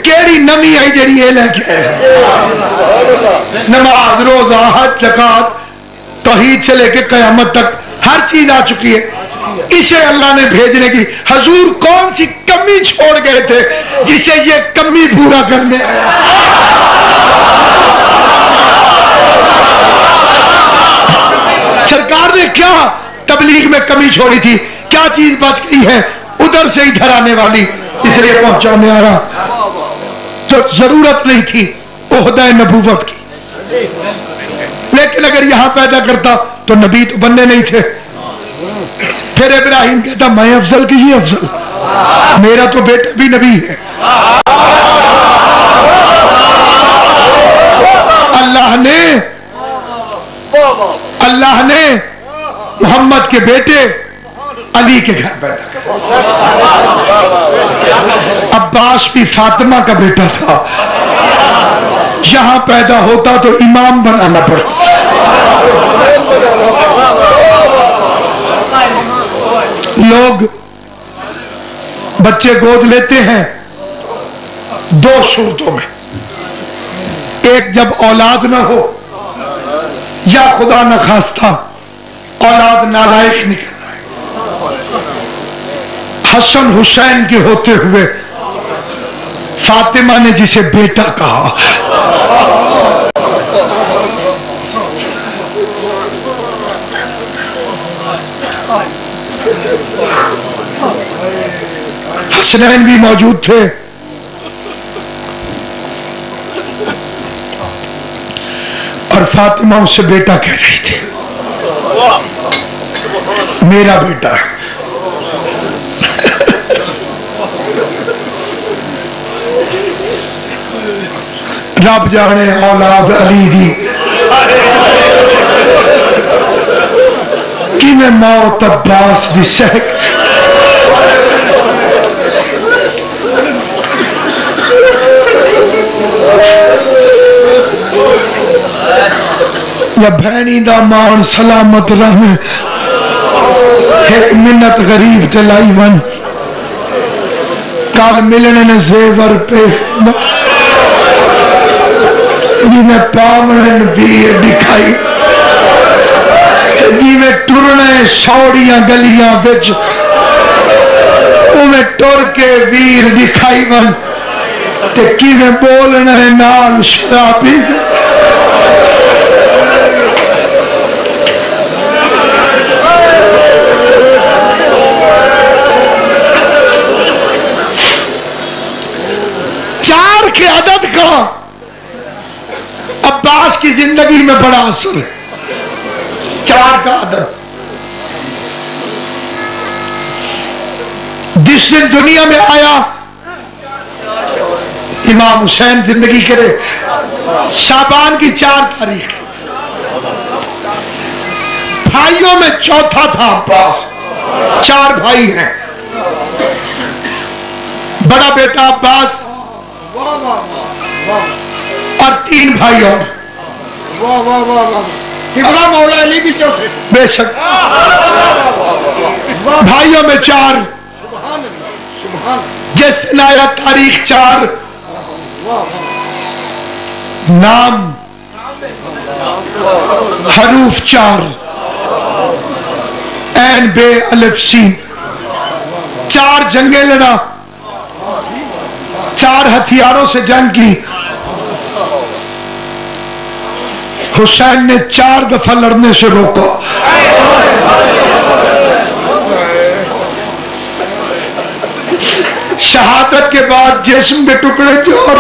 केड़ी नमी आई जी ये लेके आए? नमाज, रोजा, हज, ज़कात, तौहीद से लेके कयामत तक हर चीज आ चुकी है। इसे अल्लाह ने भेजने की, हजूर कौन सी कमी छोड़ गए थे जिसे ये कमी पूरा करने आया? सरकार ने क्या तबलीग में कमी छोड़ी थी? क्या चीज बच गई है उधर से इधर आने वाली, इसलिए पहुंचाने आ रहा। तो जरूरत नहीं थी ओहदा नबूवत की, लेकिन अगर यहां पैदा करता तो नबी तो बनने नहीं थे। फिर इब्राहिम कहता मैं अफजल की ये अफजल, मेरा तो बेटा भी नबी है। अल्लाह ने मोहम्मद के बेटे अली के घर पैदा किया। अब्बास भी फातिमा का बेटा था, यहां पैदा होता तो इमाम बनाना पड़ता। लोग बच्चे गोद लेते हैं दो सूरतों में, एक जब औलाद ना हो, या खुदा न खास्ता औलाद नालायक निकलना है। हसन हुसैन के होते हुए फातिमा ने जिसे बेटा कहा, हसनैन भी मौजूद थे, और फातिमा उससे बेटा कह रही थी, मेरा बेटा है। रब जाने औलाद अली दी कि मैं मौत अब्बास दी सह या भैनी दा मान सलामत रहे। एक मिन्नत गरीब ते लाई वन, कल मिलने ने जेवर पे जिमें पावन वीर दिखाई, जिमें टुरने सौड़ियां गलियां बिच टुर के वीर दिखाई वन ते किवें बोलना है नाल शराबी दे। चार के अदद का अब्बास की जिंदगी में बड़ा असर है। चार का अदद जिस दिन दुनिया में आया इमाम हुसैन जिंदगी करे शाबान की 4 तारीख। भाइयों में चौथा था अब्बास। 4 भाई हैं। बड़ा बेटा अब्बास और 3 भाई और मौला अली भी चौथे। बेशक भाइयों में 4 जिस आया तारीख 4 नाम हरूफ 4 ऐन बे अलिफ सीन। 4 जंगें लड़ा, 4 हथियारों से जंग की। हुसैन ने 4 दफा लड़ने से रोका। शहादत के बाद जिस्म के टुकड़े जोर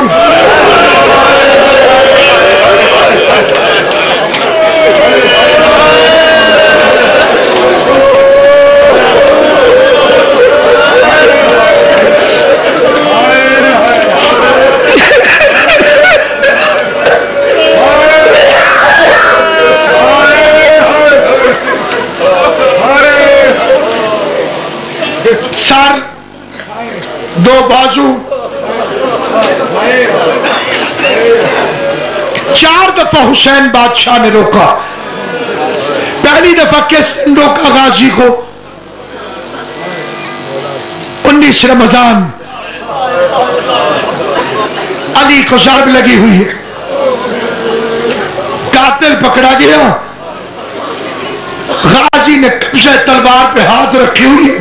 सर 2 बाजू 4 दफा हुसैन बादशाह ने रोका। पहली दफा किस दिन रोका गाजी को? 19 रमजान। अली को ज़र्ब लगी हुई है, कातिल पकड़ा गया। गाजी ने कब्जे तलवार पे हाथ रखी हुई है,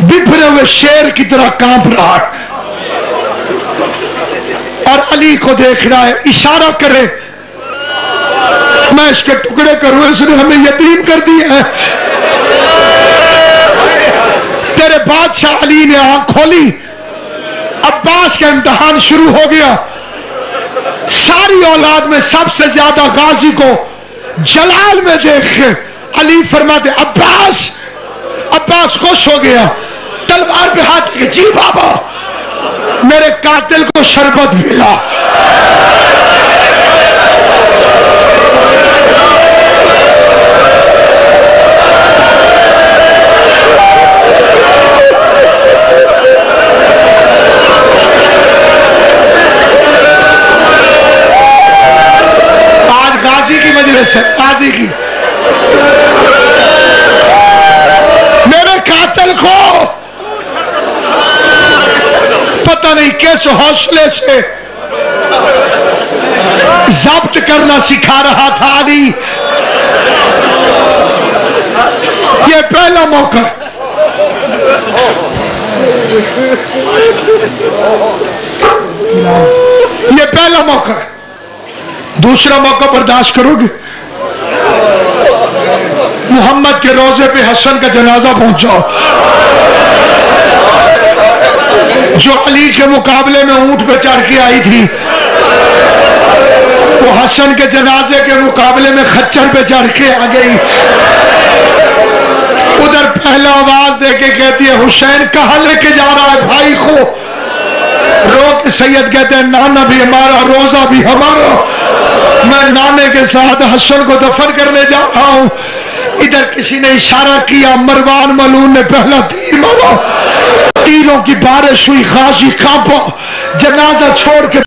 बिखरे हुए शेर की तरह कांप रहा है और अली को देख रहा है। इशारा करे मैं इसके टुकड़े करूं, इसने हमें यतीम कर दिया है। तेरे बादशाह अली ने आंख खोली। अब्बास का इम्तिहान शुरू हो गया। सारी औलाद में सबसे ज्यादा गाजी को जलाल में देख के अली फरमाते अब्बास। अब्बास खुश हो गया, तलवार पे हाथ लेके जी बाबा मेरे कातिल को शरबत मिला। आज गाजी की मजलिस है, गाजी की। मेरे कातिल को पता नहीं किस हौसले से जब्त करना सिखा रहा था अली। ये पहला मौका। ये पहला मौका है। दूसरा मौका बर्दाश्त करोगे? मोहम्मद के रोजे पे हसन का जनाजा पहुंचाओ। जो अली के मुकाबले में ऊंट पे चढ़ के आई थी, वो हसन के जनाजे के मुकाबले में खच्चर पे चढ़ के आ गई। उधर पहला आवाज देके कहती है हुसैन कहाँ लेके जा रहा है भाई को? रो के सैयद कहते हैं नाना भी हमारा, रोजा भी हमारा। मैं नाने के साथ हसन को दफन करने जा रहा हूं। इधर किसी ने इशारा किया, मरवान मलून ने पहला तीर मारा। तीरों की बारिश हुई, गाजी कांपा, जनाजा छोड़ के